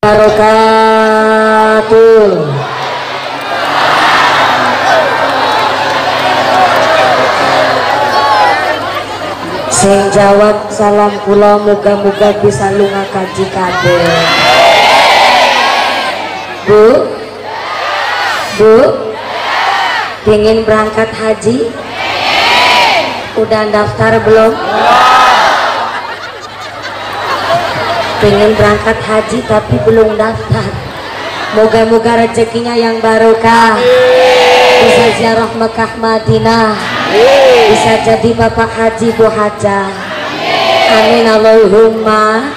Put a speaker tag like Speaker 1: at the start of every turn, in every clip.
Speaker 1: Barakatuh. Sing jawab salam kula muga-muga bisa lunga kaji kabeh. Bu, pengen berangkat haji? Udah daftar belum? Pengen berangkat haji tapi belum daftar. Moga-moga rezekinya yang barokah, bisa ziarah Mekah Madinah, bisa jadi bapak haji bu hajah. Amin Allahumma.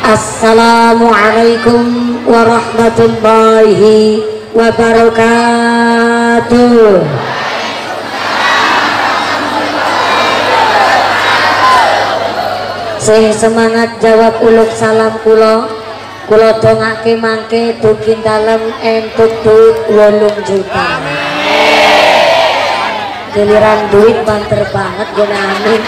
Speaker 1: Assalamualaikum warahmatullahi wabarakatuh. Sing semangat jawab uluk salam kula dongake mangke dukin dalem entuk duit 8 juta. Giliran duit banter banget guna amin.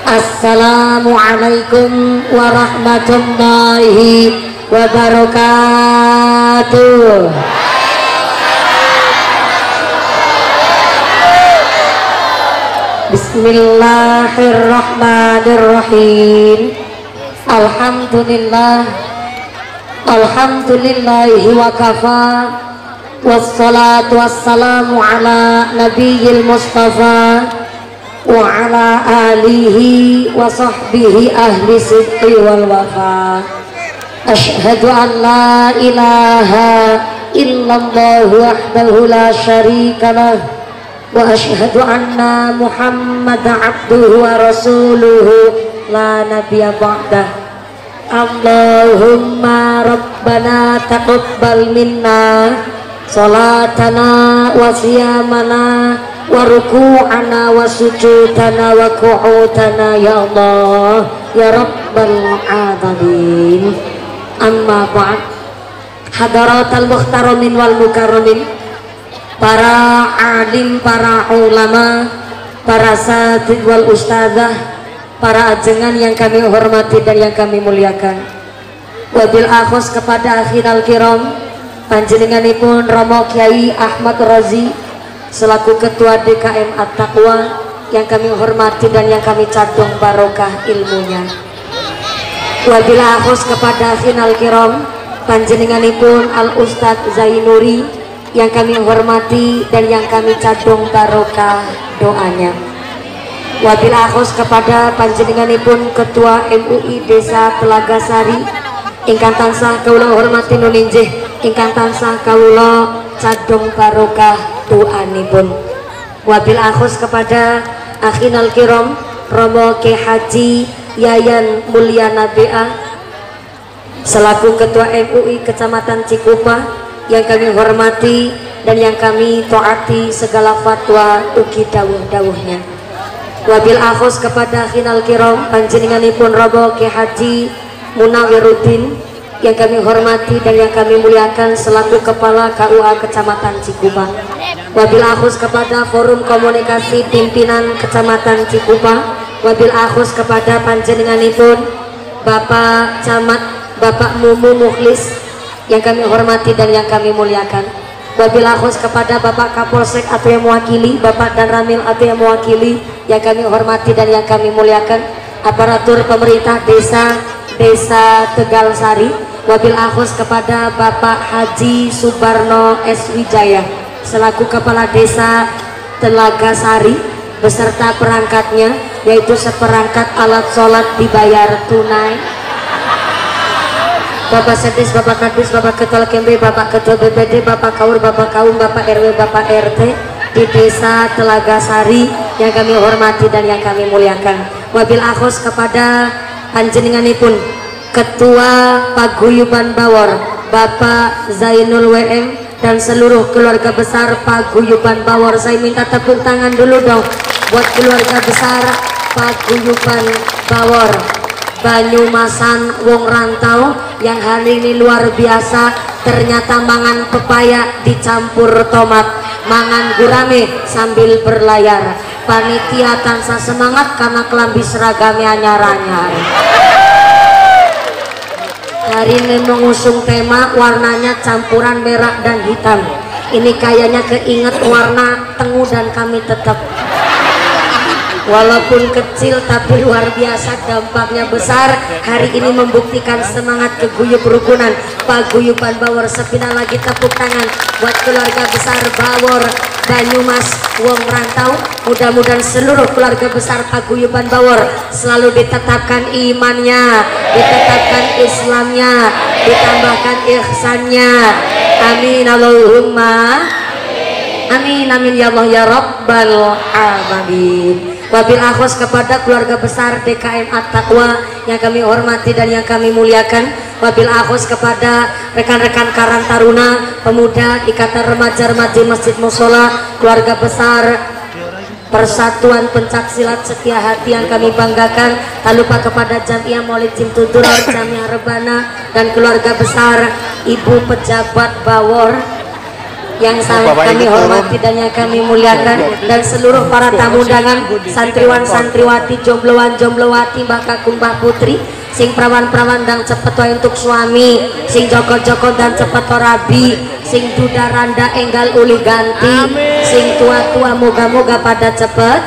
Speaker 1: Assalamualaikum warahmatullahi wabarakatuh. Bismillahirrahmanirrahim. Alhamdulillahi wa kafa, wassalatu wassalamu ala nabiyil mustafa wa ala alihi wa sahbihi ahli sidqi wal wafa. Ashhadu an la ilaha illallah wahdahu la syarika lah, wa asyhadu anna Muhammadan abduhu wa rasuluhu la nabiyya ba'dah. Allahumma rabbana taqabbal minna salatana wa siyamana wa ruku'ana wa sujudana wa qu'udana ya Allah ya rabbal alamin. Amma ba'd. Hadaratal muhtaramin wal mukarramin, para alim, para ulama, para satid wal ustadzah, para ajengan yang kami hormati dan yang kami muliakan. Wabil akhos kepada akhiral kiram panjenenganipun Romo Kiai Ahmad Razi selaku ketua DKM At-Taqwa yang kami hormati dan yang kami cadung barokah ilmunya. Wabil akhos kepada akhiral kiram panjenenganipun Al Ustadz Zainuri yang kami hormati dan yang kami cadung barokah doanya. Wabil akhos kepada panjenenganipun Ketua MUI Desa Telaga Sari ingkang tansah kawula hormati nuninjih, ingkang tansah kawula cadung barokah doanipun. Wabil akhos kepada akhinal kiram Romo Ki Haji Yayan Mulyana BA selaku Ketua MUI Kecamatan Cikupa yang kami hormati dan yang kami taati segala fatwa ugi dawuh-dawuhnya. Wabil akhos kepada akhinal kiram panjenenganipun Romo Ki Haji Munawiruddin yang kami hormati dan yang kami muliakan selaku Kepala KUA Kecamatan Cikupa. Wabil akhos kepada Forum Komunikasi Pimpinan Kecamatan Cikupa. Wabil akhos kepada panjenenganipun Bapak Camat Bapak Mumu Mukhlis yang kami hormati dan yang kami muliakan. Wabil akhos kepada Bapak Kapolsek atau yang mewakili, Bapak Dan Ramil atau yang mewakili yang kami hormati dan yang kami muliakan. Aparatur pemerintah desa Tegal Sari. Wabil akhos kepada Bapak Haji Subarno S. Wijaya selaku Kepala Desa Telaga Sari beserta perangkatnya, yaitu seperangkat alat sholat dibayar tunai. Bapak Setis, Bapak Kadis, Bapak Ketua KMB, Bapak Ketua BPD, Bapak Kaur, Bapak Kaum, Bapak RW, Bapak RT di Desa Telaga Sari yang kami hormati dan yang kami muliakan. Wabil akhos kepada panjenenganipun Ketua Paguyuban Bawor Bapak Zainul WM dan seluruh keluarga besar Paguyuban Bawor. Saya minta tepuk tangan dulu dong buat keluarga besar Paguyuban Bawor Banyumasan wong rantau yang hari ini luar biasa. Ternyata mangan pepaya dicampur tomat, mangan gurame sambil berlayar. Panitia tansah semangat karena kelambi seragamnya anyar-anyar. Hari ini mengusung tema warnanya campuran merah dan hitam. Ini kayaknya keinget warna tengu dan kami tetap. Walaupun kecil tapi luar biasa, dampaknya besar. Hari ini membuktikan semangat keguyup rukunan Paguyuban Bawor. Sepina lagi tepuk tangan buat keluarga besar Bawor Banyumas Wong Rantau. Mudah-mudahan seluruh keluarga besar Paguyuban Bawor selalu ditetapkan imannya, ditetapkan Islamnya, ditambahkan ihsannya. Amin Allahumma amin amin ya Allah ya Rabbal alamin. Wabil akhos kepada keluarga besar DKM At-Taqwa yang kami hormati dan yang kami muliakan. Wabil akhos kepada rekan-rekan Karang Taruna, pemuda, ikatan remaja-remaja Masjid Musola, keluarga besar Persatuan Pencak Silat Setia Hati yang kami banggakan. Tak lupa kepada Jamiah Maulid Cimtuduror, Jamiah Rebana, dan keluarga besar Ibu Pejabat Bawor yang sangat kami hormati dan yang kami muliakan, dan seluruh para tamu undangan, santriwan santriwati, jombloan jomblowati, mbah kakung mbah putri, sing prawan-prawan dan cepet wae untuk suami, sing joko-joko dan cepet rabi, sing duda randa enggal uli ganti, sing tua-tua moga-moga pada cepet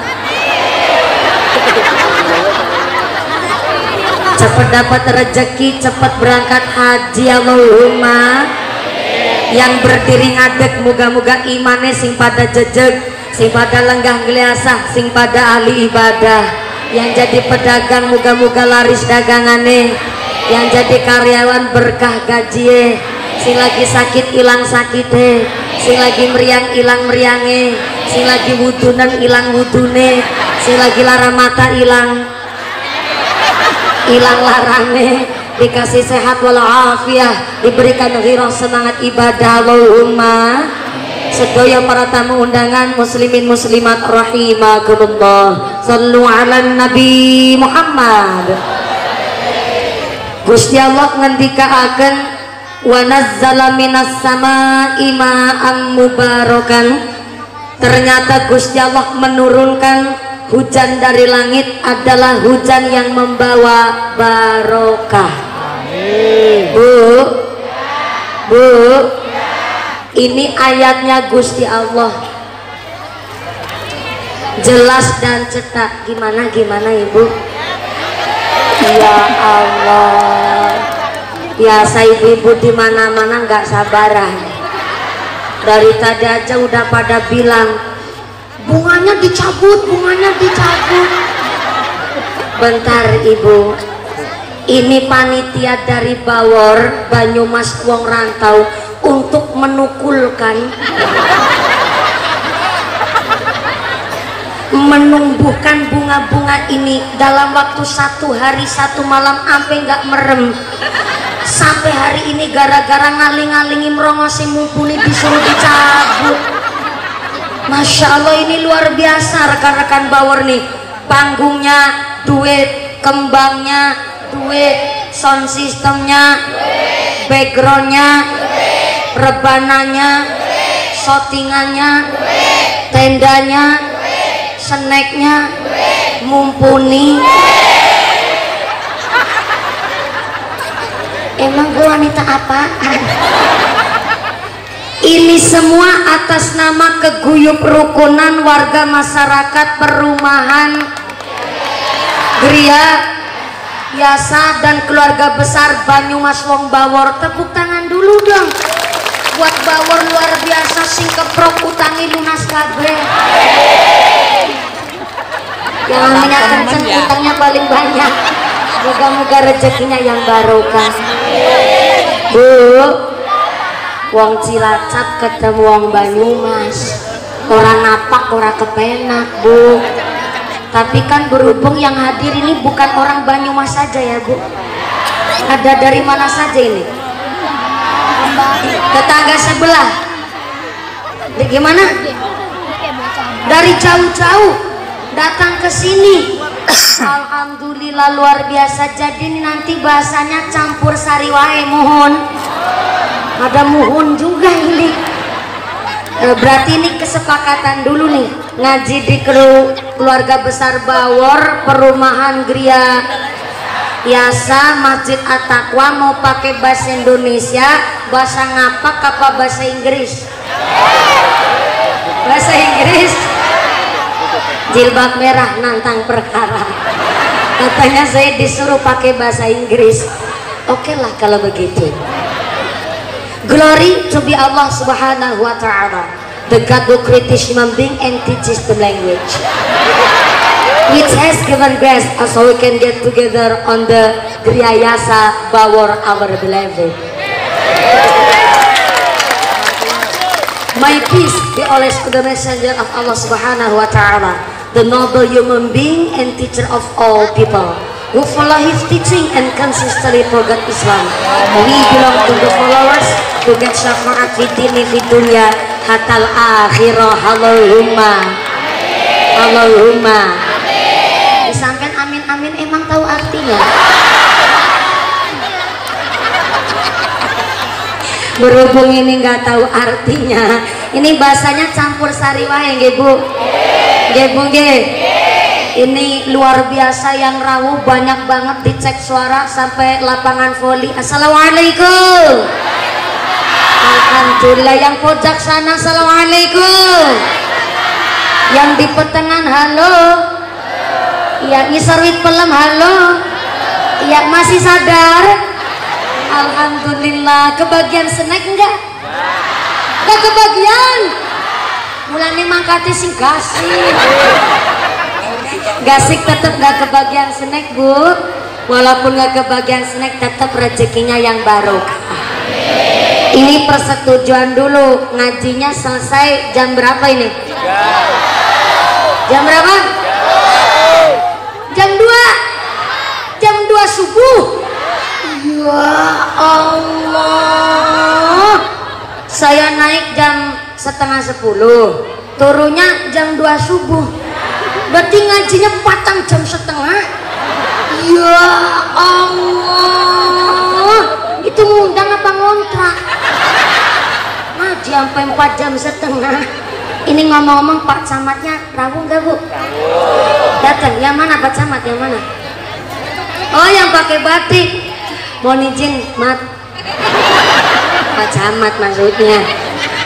Speaker 1: cepet dapat rezeki, cepet berangkat haji Allahumma. Yang berdiri ngadeg moga-moga imane sing pada jejeg, sing pada lenggah geliasah, sing pada ahli ibadah. Yang jadi pedagang moga-moga laris dagangane, yang jadi karyawan berkah gaji, sing lagi sakit ilang sakite, sing lagi meriang ilang meriange, sing lagi wudunan ilang wudune, sing lagi lara mata ilang larane, dikasih sehat walafiat, diberikan ghirah semangat ibadah Allahumma. Sedaya para tamu undangan muslimin muslimat rahimakumullah, sallu ala nabi Muhammad. Gusti Allah ngendikaaken wa nazzala minas samaa'i ma'an mubarakan. Ternyata Gusti Allah menurunkan hujan dari langit adalah hujan yang membawa barokah. Bu, ini ayatnya Gusti Allah, jelas dan cetak. Gimana Ibu? Ya Allah, biasa ibu-ibu di mana-mana nggak sabaran. Dari tadi aja udah pada bilang bunganya dicabut. Bentar Ibu, ini panitia dari Bawor Banyumas Wong Rantau untuk menukulkan, menumbuhkan bunga-bunga ini dalam waktu 1 hari 1 malam sampai nggak merem. Sampai hari ini gara-gara ngaling-ngalingi merongosi mumpuni disuruh dicabut. Masya Allah, ini luar biasa rekan-rekan Bawor nih. Panggungnya duit, kembangnya duit, sound systemnya, backgroundnya, rebananya, shootingannya, tendanya, snacknya, mumpuni. Emang gue wanita apa? Ini semua atas nama keguyup rukunan warga masyarakat perumahan Gria Yasa dan keluarga besar Banyumas Wong Bawor. Tepuk tangan dulu dong buat Bawor, luar biasa, sing keprok utangi lunas kabeh. Yang namanya kenceng utangnya paling banyak. Moga-moga rezekinya yang barokah. Bu, Wong Cilacap ketemu Wong Banyumas, orang napak orang kepenak Bu. Tapi kan berhubung yang hadir ini bukan orang Banyumas saja ya Bu, ada dari mana saja ini? Tetangga sebelah. Gimana? Dari jauh-jauh datang ke sini. Alhamdulillah luar biasa. Jadi nanti bahasanya campur sari wae, mohon. Ada mohon juga ini. Berarti ini kesepakatan dulu nih, ngaji di keluarga besar Bawor perumahan Gria Yasa Masjid At-Taqwa mau pakai bahasa Indonesia, bahasa ngapak apa bahasa Inggris? Bahasa Inggris. Jilbab merah nantang perkara. Katanya saya disuruh pakai bahasa Inggris. Oke lah kalau begitu. Glory to be Allah Subhanahu wa Ta'ala, the God who created human being and teaches the language, which has given grace so we can get together on the Griyayasa Bawor our beloved. May peace be always to the messenger of Allah Subhanahu wa Ta'ala, the noble human being and teacher of all people, who follow his teaching and consistently forget Islam. We belong to the followers who get syafaat fi dini fi dunya hatal akhirah. Allahumma Allahumma. Disampaikan amin amin emang tahu artinya? Berhubung ini nggak tahu artinya, ini bahasanya campur sari wae nggih Bu. Nggih Bu nggih. Ini luar biasa yang rawuh, banyak banget dicek suara sampai lapangan voli. Assalamualaikum. Alhamdulillah. Yang pojok sana assalamualaikum. Yang di pertengahan halo. Yang ngisarwit pelem halo. Yang masih sadar. Alhamdulillah. Kebagian snack enggak? Enggak kebagian. Mulane mangkate sing gasik. Gasik tetap gak kebagian snack Bu. Walaupun gak kebagian snack tetap rezekinya yang barokah. Ini persetujuan dulu. Ngajinya selesai jam berapa ini? Jam berapa? Jam 2. Jam 2 subuh. Ya Allah. Saya naik jam setengah 10, turunnya jam 2 subuh. Berarti ngajinya patang jam setengah. Ya Allah, itu ngundang apa ngontrak? Ngaji sampai 4 jam setengah. Ini ngomong-ngomong Pak Camatnya rawuh nggak Bu? Datang. Yang mana Pak Camat? Yang mana? Oh yang pakai batik. Mohon izin Mat. Pak Camat maksudnya.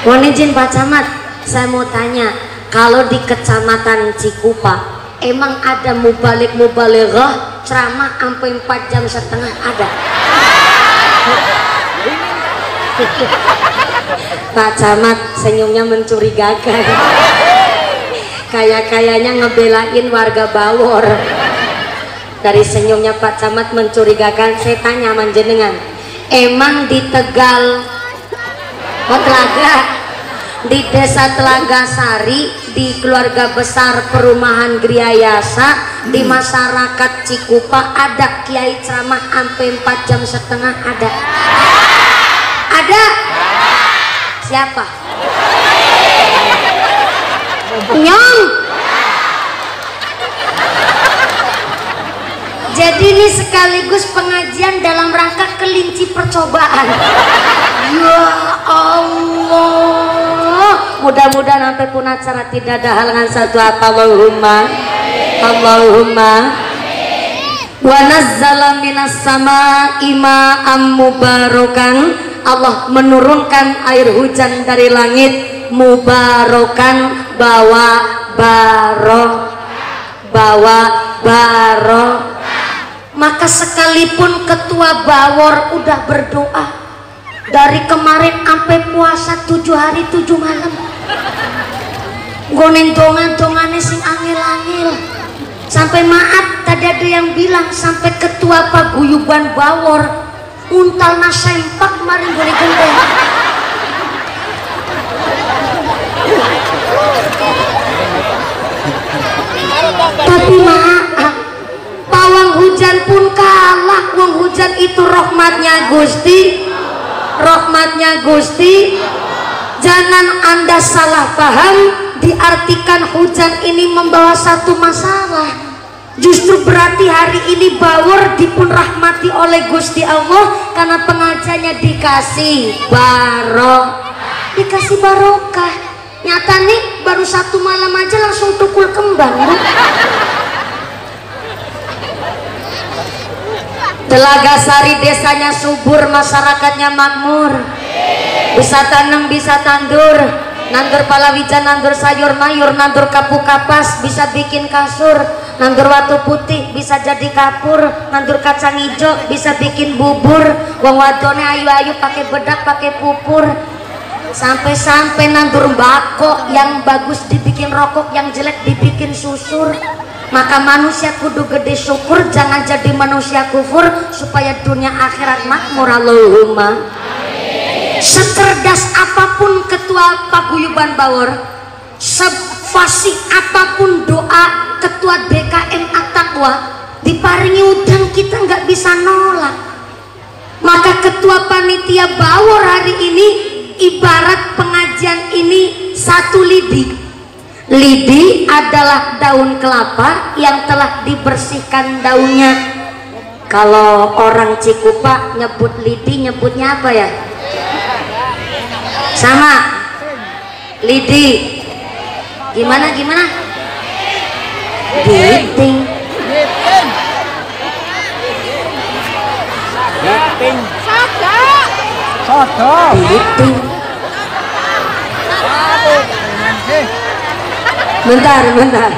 Speaker 1: Mohon izin Pak Camat, saya mau tanya, kalau di Kecamatan Cikupa emang ada mubalik-mubalighah ceramah sampai 4 jam setengah ada? Pak Camat senyumnya mencurigakan. Kayaknya ngebelain warga Bawor. Dari senyumnya Pak Camat mencurigakan. Saya tanya manjenengan, emang di Tegal Telaga, di desa Telaga Sari, di keluarga besar perumahan Griyayasa, di masyarakat Cikupa ada kiai ceramah sampai 4 jam setengah ada? Ada? Siapa? Nyong. Jadi ini sekaligus pengajian dalam rangka kelinci percobaan. Ya Allah, mudah-mudahan sampai pun acara tidak ada halangan satu apa. Allahumma Allahumma. Wa nazzala minas samaa'i ma'am mubarakan. Allah menurunkan air hujan dari langit mubarakan, bawa barokah. Maka sekalipun ketua Bawor udah berdoa dari kemarin sampai puasa 7 hari 7 malam, gonen dongan-dongannya sing angel-angel, sampai maaf tadi ada yang bilang sampai ketua paguyuban Bawor untal nasempak kemarin gue gendeng. Tapi maaf, pawang hujan pun kalah. Wong hujan itu rahmatnya Gusti. Jangan Anda salah paham, diartikan hujan ini membawa satu masalah. Justru berarti hari ini Bawor dipun rahmati oleh Gusti Allah karena pengajiannya dikasih barokah. Nyata nih baru 1 malam aja langsung tukul kembang Bu. Telaga Sari desanya subur, masyarakatnya makmur. Bisa tanam, bisa tandur, nandur palawija, nandur sayur mayur, nandur kapuk kapas, bisa bikin kasur, nandur watu putih, bisa jadi kapur, nandur kacang hijau, bisa bikin bubur. Wong wadone ayu-ayu pakai bedak, pakai pupur. Sampai-sampai nandur mbako, yang bagus dibikin rokok, yang jelek dibikin susur. Maka manusia kudu gede syukur, jangan jadi manusia kufur, supaya dunia akhirat makmur. Allahumma. Secerdas apapun ketua paguyuban Bawor, sefasih apapun doa ketua DKM At-Taqwa, diparingi udang kita nggak bisa nolak. Maka ketua panitia Bawor hari ini ibarat pengajian ini satu lidi. Lidi adalah daun kelapa yang telah dibersihkan daunnya. Kalau orang Cikupa nyebut lidi, nyebutnya apa ya? Sama lidi. Gimana? Giting. Giting. Bentar.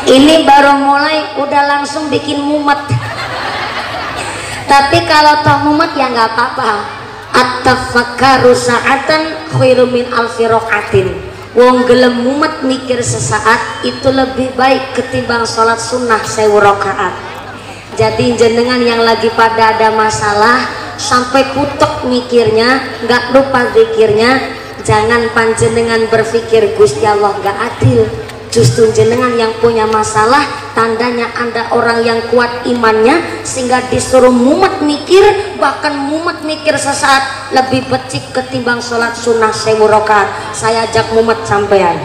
Speaker 1: Ini baru mulai udah langsung bikin mumet. Tapi kalau toh mumet ya nggak apa-apa. At-tafakkaru sa'atan khairum min alfi raqatin. Wong gelem mumet mikir sesaat itu lebih baik ketimbang sholat sunnah 1000 rakaat. Jadi jenengan yang lagi pada ada masalah sampai kutek mikirnya, nggak lupa zikirnya, jangan panjenengan berpikir Gusti Allah gak adil. Justru jenengan yang punya masalah, tandanya Anda orang yang kuat imannya, sehingga disuruh mumet mikir, bahkan mumet mikir sesaat lebih becik ketimbang sholat sunnah 1000 rakaat. Saya ajak mumet sampean.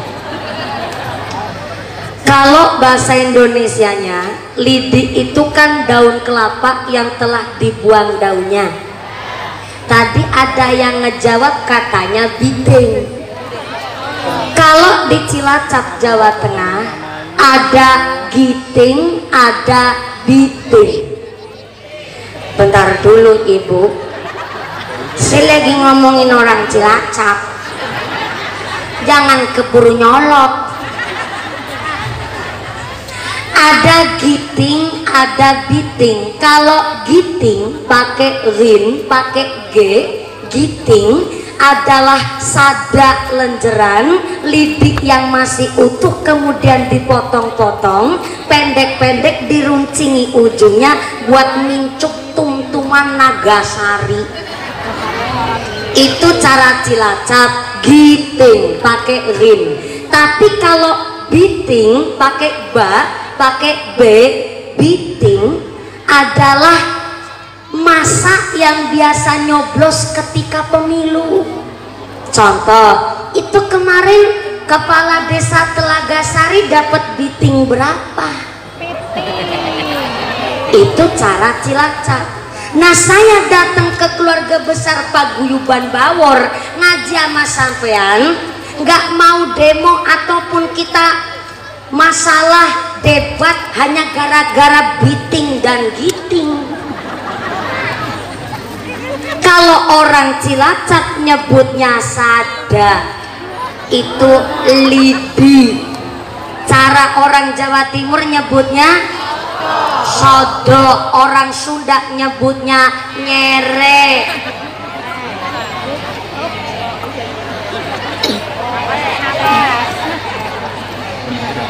Speaker 1: Kalau bahasa Indonesianya, lidi itu kan daun kelapa yang telah dibuang daunnya. Tadi ada yang ngejawab katanya biting. Kalau di Cilacap Jawa Tengah ada giting, ada biting. Bentar dulu Ibu, saya lagi ngomongin orang Cilacap, jangan keburu nyolot. Ada giting, ada biting. Kalau giting pakai rin, pakai g. Giting adalah sada lenjeran, lidik yang masih utuh kemudian dipotong-potong, pendek-pendek diruncingi ujungnya buat mincuk tumtuman nagasari. Itu cara Cilacap, giting pakai rin. Tapi kalau biting pakai ba, pakai B, biting adalah masa yang biasa nyoblos ketika pemilu. Contoh, itu kemarin kepala desa Telaga Sari dapat biting berapa? Itu cara Cilacap. Nah, saya datang ke keluarga besar Paguyuban Bawor ngaji sama sampean, nggak mau demo ataupun kita masalah debat hanya gara-gara biting dan giting. Kalau orang Cilacap nyebutnya sada, itu lidi. Cara orang Jawa Timur nyebutnya sodo, orang Sunda nyebutnya nyere.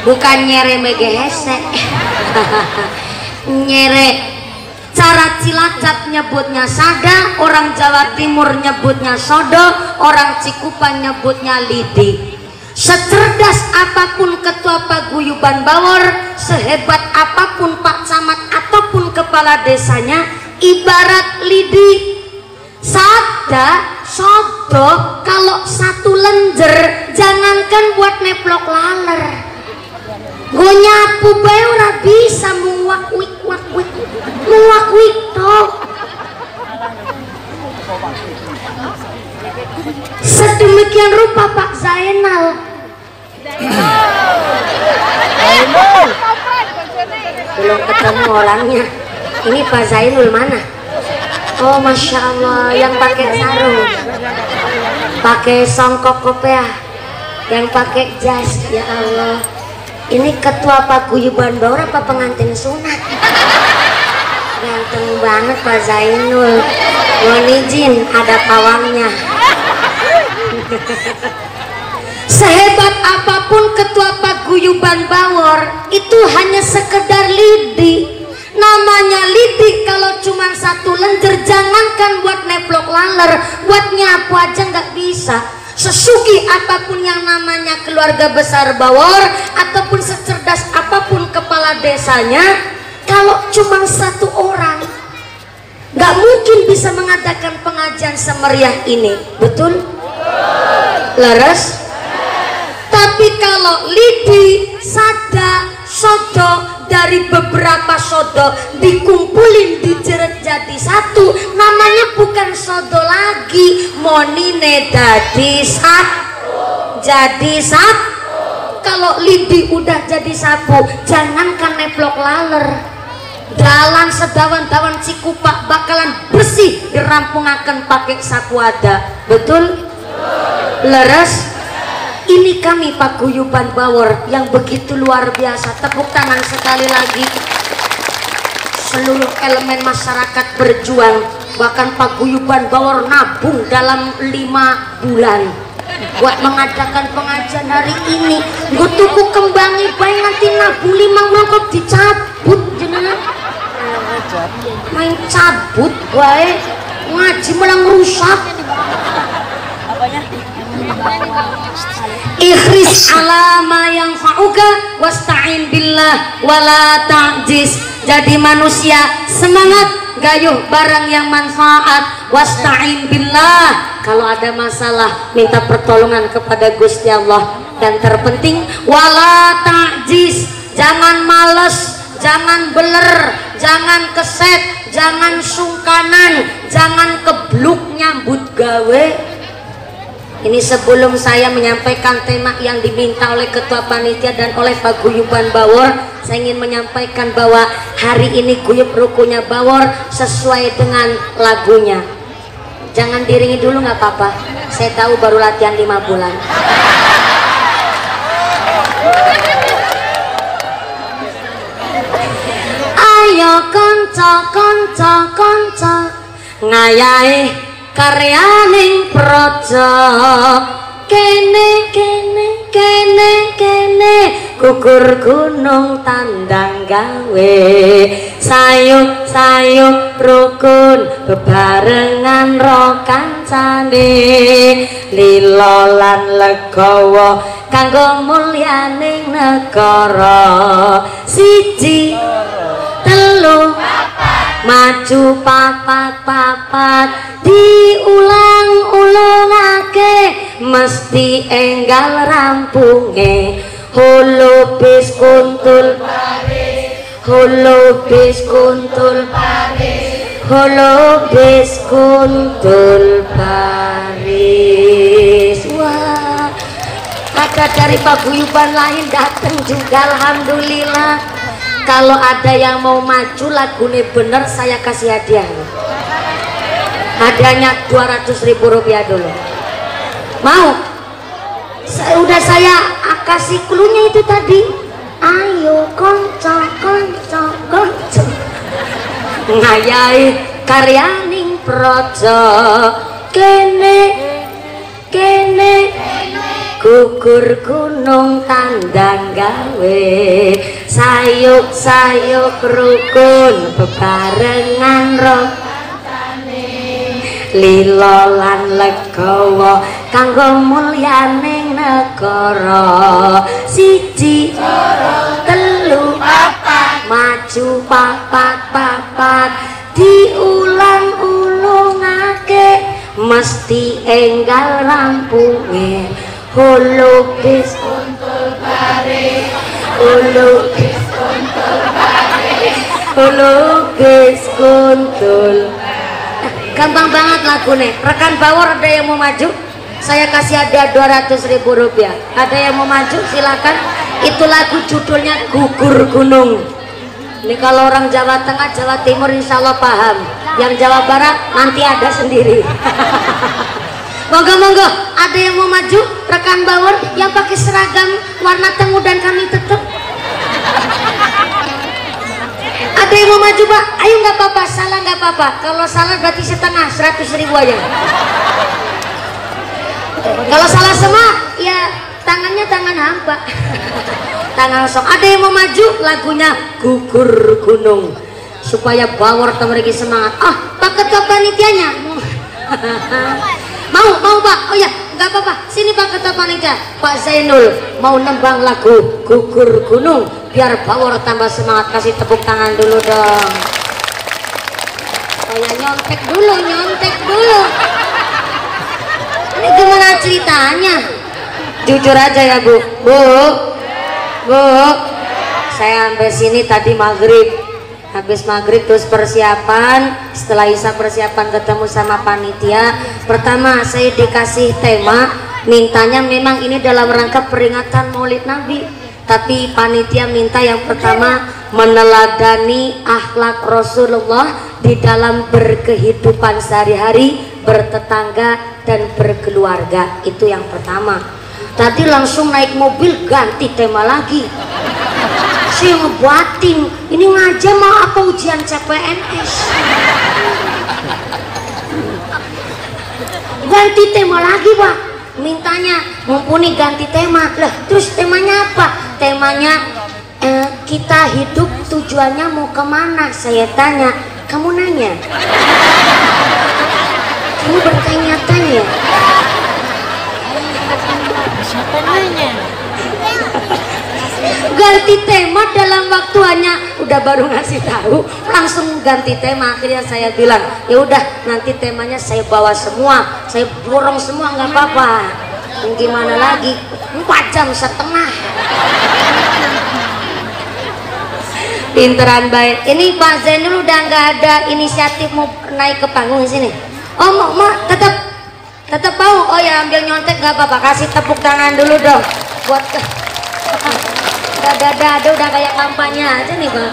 Speaker 1: Bukan nyere megehese. Nyere. Cara Cilacap nyebutnya sada, orang Jawa Timur nyebutnya sodo, orang Cikupa nyebutnya lidi. Secerdas apapun ketua Paguyuban Bawor, sehebat apapun Pak Camat ataupun kepala desanya, ibarat lidi. Sada, sodo, kalau satu lenjer, jangankan buat neplok laler, gue nyapu bae ora bisa muak-wik toh. Sedemikian rupa Pak Zainal. Belum ketemu orangnya. Ini Pak Zainul mana? Oh Masya Allah, yang pakai sarung, pakai songkok kopiah, yang pakai jas. Ya Allah, ini ketua paguyuban Bawor apa pengantin sunat? Ganteng banget Pak Zainul. Mohon izin, ada pawangnya. Sehebat apapun ketua paguyuban Bawor, itu hanya sekedar lidi. Namanya lidi kalau cuma satu lenjer, jangankan buat neplok laler, buat nyapu aja nggak bisa. Sesugi apapun yang namanya keluarga besar Bawor, ataupun secerdas apapun kepala desanya, kalau cuma satu orang, nggak mungkin bisa mengadakan pengajian semeriah ini. Betul? Leres? Tapi kalau lidi, sada, sodo, dari beberapa sodo dikumpulin dijeret jadi satu, namanya bukan sodo lagi, monine dadi satu. Jadi satu. Kalau lidi udah jadi sapu, jangankan neplok laler, dalan sedawan-dawan Cikupa bakalan bersih dirampungaken pakai sapu ada. Betul? Leres? Ini kami paguyuban Bawor yang begitu luar biasa. Tepuk tangan sekali lagi. Seluruh elemen masyarakat berjuang, bahkan paguyuban Bawor nabung dalam 5 bulan buat mengadakan pengajian hari ini. Gue tuku kembangi bayi nanti nabung 5 bulan kok dicabut jenengan. Main cabut bayi ngaji malah rusak. Ikhris alama yang fa'uka wasta'in billah wala ta'jiz. Jadi manusia semangat gayuh barang yang manfaat, wasta'in billah. Kalau ada masalah minta pertolongan kepada Gusti Allah, dan terpenting wala ta'jiz, jangan males, jangan beler, jangan keset, jangan sungkanan, jangan kebluk nyambut gawe. Ini sebelum saya menyampaikan tema yang diminta oleh Ketua Panitia dan oleh Paguyuban Bawor, saya ingin menyampaikan bahwa hari ini guyub rukunya Bawor sesuai dengan lagunya. Jangan diringi dulu nggak apa-apa, saya tahu baru latihan 5 bulan. Ayo konco konco konco ngayahi karyaning projo, kene kene kene kene gugur gunung tandang gawe, sayup sayup rukun bebarengan ro kancane, lilo lan legawa kanggo mulyaning negara. Siji telu maju papat papat diulang-ulangake mesti enggal rampunge. Holo bis kuntul Paris, holo bis kuntul Paris, holo bis kuntul Paris. Wah, ada dari paguyuban lain datang juga, alhamdulillah. Kalau ada yang mau maju lagunya bener, saya kasih hadiah. Hadiahnya 200.000 rupiah dulu. Mau? Udah saya kasih cluenya itu tadi. Ayo konco konco konco ngayahi karyaning projo, kene kene gugur gunung tandang gawe, sayup sayup rukun bebarengan roh lilo lan legawa kanggo mulyaning negara. Siji telu papat maju papat papat diulang-ulungake mesti enggal rampunge. Holo bis kuntul Paris, holo bis kuntul Paris, holo bis kuntul. Gampang banget lagunya. Rekan Bawor ada yang mau maju? Saya kasih hadiah 200.000 rupiah. Ada yang mau maju? Silakan. Itu lagu judulnya Gugur Gunung. Ini kalau orang Jawa Tengah, Jawa Timur insya Allah paham. Yang Jawa Barat nanti ada sendiri. Monggo-monggo, ada yang mau maju? Rekan Bawor yang pakai seragam warna tengu dan kami tetap. Ada yang mau maju Pak? Ayo nggak apa-apa, salah nggak apa-apa. Kalau salah berarti setengah, 100.000 aja. Kalau salah semua, ya tangannya tangan hampa. Tangan sok. Ada yang mau maju? Lagunya Gugur Gunung supaya Bawor temeriki semangat. Ah, Pak Ketua Panitianya mau Pak? Oh ya, nggak apa-apa. Sini Pak Ketua Panitia, Pak Zainul mau nembang lagu Gugur Gunung biar Bawor tambah semangat. Kasih tepuk tangan dulu dong. Oh ya, nyontek dulu. Ini gimana ceritanya? Jujur aja ya Bu. Saya sampai sini tadi maghrib. Habis maghrib terus persiapan. Setelah isya persiapan ketemu sama panitia. Pertama saya dikasih tema, mintanya memang ini dalam rangka peringatan Maulid Nabi. Tapi panitia minta yang pertama meneladani akhlak Rasulullah di dalam berkehidupan sehari-hari, bertetangga dan berkeluarga. Itu yang pertama. Tadi langsung naik mobil ganti tema lagi. Saya ngebuatin, ini ngaja mau apa ujian CPNS? Ganti tema lagi Pak. Mintanya mumpuni ganti tema. Lah terus temanya apa? Temanya kita hidup tujuannya mau kemana? Saya tanya, kamu nanya? Kamu bertanya-tanya? Siapa nanya? Ganti tema dalam waktu hanya udah baru ngasih tahu langsung ganti tema. Akhirnya saya bilang ya udah nanti temanya saya bawa semua, saya borong semua nggak apa-apa. Gimana lagi? 4 jam setengah. Pinteran baik. Ini Pak Zainul udah nggak ada inisiatif mau naik ke panggung sini. Oh mau tetap mau. Oh ya ambil nyontek nggak apa-apa. Kasih tepuk tangan dulu dong buat dada udah kayak kampanye aja nih Bang.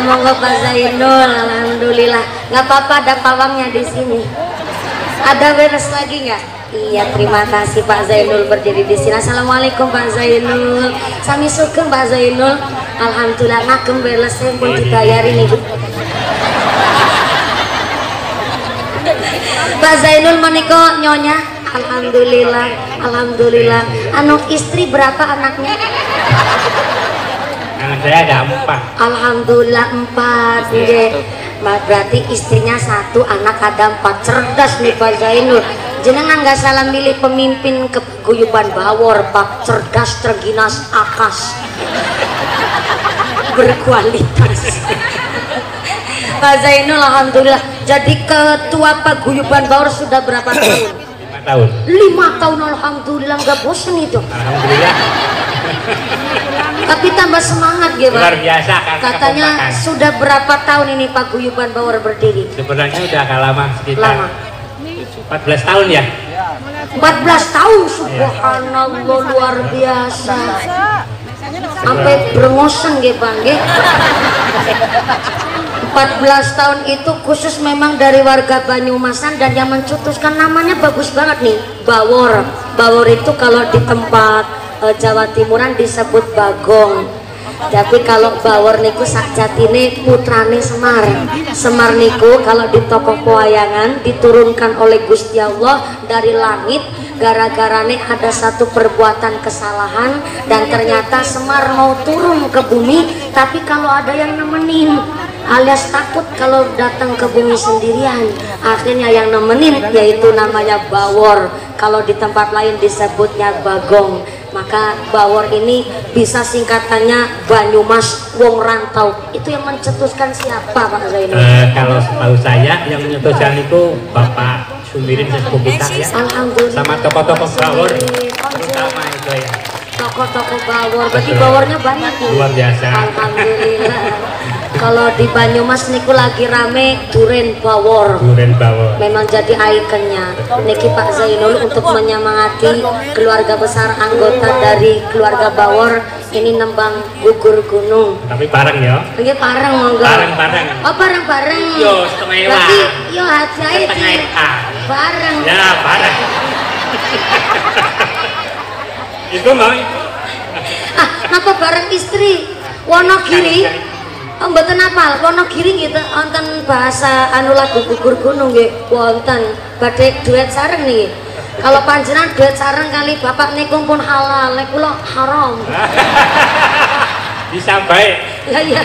Speaker 1: Monggo Pak Zainul, alhamdulillah. Nggak apa-apa ada pawangnya di sini. Ada beres lagi nggak? Iya terima kasih Pak Zainul berdiri di sini. Assalamualaikum Pak Zainul. Sami sugeng Pak Zainul. Alhamdulillah ngagem beres saya pun dibayarin nih. Pak Zainul menikah nyonya. Alhamdulillah. Anu istri berapa anaknya?
Speaker 2: Anak saya ada 4.
Speaker 1: Alhamdulillah 4. Berarti istrinya 1, anak ada 4. Cerdas nih Pak Zainul. Jenengan nggak salah milih pemimpin keguyuban Bawor, Pak. Cerdas, terginas, akas, berkualitas. Pak Zainul alhamdulillah jadi ketua paguyuban Bawor sudah berapa tahun?
Speaker 2: 5 tahun.
Speaker 1: 5 tahun alhamdulillah, nggak bosen itu.
Speaker 2: Alhamdulillah.
Speaker 1: Tapi tambah semangat ya Pak.
Speaker 2: Luar biasa
Speaker 1: Katanya sudah berapa tahun ini paguyuban Bawor berdiri?
Speaker 2: Sebenarnya udah agak lama, sekitar 14 tahun ya.
Speaker 1: 14 tahun subhanallah, luar biasa. Sampai berengosen nggih Bang nggih. 14 tahun itu khusus memang dari warga Banyumasan dan yang mencetuskan namanya bagus banget nih, Bawor. Bawor itu kalau di tempat Jawa Timuran disebut Bagong. Tapi kalau Bawor niku sakjatine putrane Semar. Semar niku kalau di tokoh pewayangan diturunkan oleh Gusti Allah dari langit gara-garane ada satu perbuatan kesalahan dan ternyata Semar mau turun ke bumi tapi kalau ada yang nemenin, alias takut kalau datang ke bumi sendirian. Akhirnya yang nemenin yaitu namanya Bawor. Kalau di tempat lain disebutnya Bagong. Maka Bawor ini bisa singkatannya Banyumas Wong Rantau. Itu yang mencetuskan siapa Pak Zainul?
Speaker 2: Kalau tahu saya yang mencetuskan itu Bapak Sumirin sesepuh kita ya.
Speaker 1: Alhamdulillah.
Speaker 2: Sama tokoh-tokoh Bawor terutama itu ya.
Speaker 1: Tokoh-tokoh Bawor, berarti Bawornya banyak ya?
Speaker 2: Luar biasa.
Speaker 1: Alhamdulillah. Kalau di Banyumas niku lagi rame Duren Bawor.
Speaker 2: Duren Bawor.
Speaker 1: Memang jadi ikonnya. Niki Pak Zainul untuk menyemangati keluarga besar anggota dari keluarga Bawor ini nembang gugur gunung.
Speaker 2: Tapi bareng ya.
Speaker 1: Ini bareng monggo.
Speaker 2: Bareng-bareng.
Speaker 1: Oh bareng-bareng.
Speaker 2: Yo setengah ewa.
Speaker 1: Berarti yo hadiah
Speaker 2: Setengah ewa.
Speaker 1: bareng.
Speaker 2: Ya bareng. Itu mau itu.
Speaker 1: Napa bareng istri Wonogiri? Oh mboten apal Wonogiri gitu wonten bahasa anu lagu gugur gunung nggih wonten badhe duet sareng niki. Kalau panjenengan duet sareng kali bapak niku pun halal, nek kula haram.
Speaker 2: Bisa baik.
Speaker 1: Ya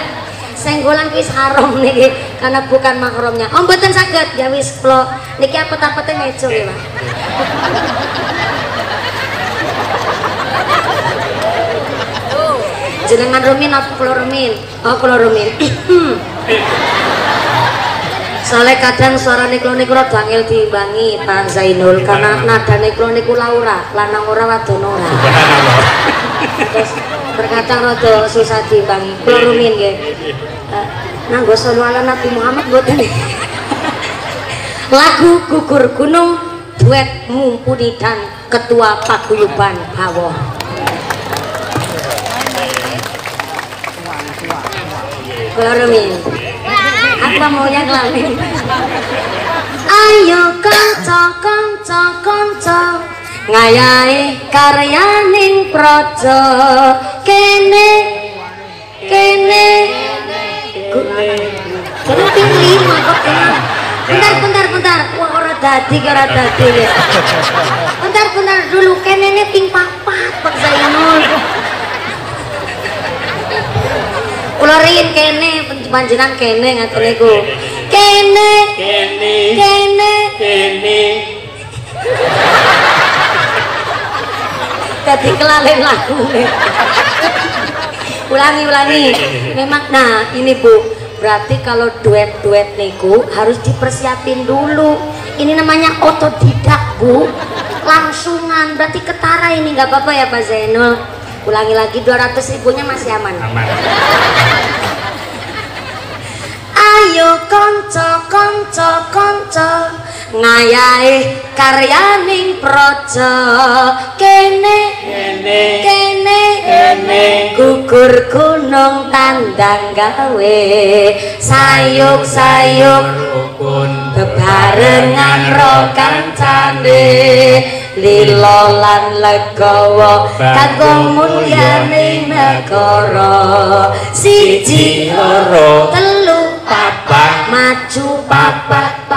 Speaker 1: senggolan wis haram niki karena bukan mahramnya. Oh mboten saged ya wis kula niki apet-apete meja nggih, Pak. Jenengan rumin apa kula rumin? Oh kula rumin. Soalnya kadang suara niku rada angel diimbangi Pak Zainul karena nadane kula niku Laura, lanang ora wadon ora. Terus berkata rada susah diimbangi. Kula rumin nggih. Nganggo sholawat Nabi Muhammad mboten. Lagu Gugur Gunung duet Mumpuni dan Ketua Paguyuban Bawah. Kula rumin. Apa maunya kelamin? Ayo kanca ngayahi karyaning praja kene ping 5 kok bentar wah ora dadi bentar dulu kene ping 4 Pak Zainul. Kula rin kene panjenengan kene ngaten niku. Kene. Dadi kelalen lagune. Ulangi. Memang nah ini Bu, berarti kalau duet niku harus dipersiapin dulu. Ini namanya otodidak Bu. Langsungan berarti ketara ini nggak apa-apa ya Pak Zainul. Ulangi lagi 200.000-nya masih aman. Ayo kanca ngayahi karyaning praja kene gugur gunung tandang gawe sayuk rukun bebarengan ro kancane lilo lan legawa kanggo mulyaning negara siji loro telu papat maju papat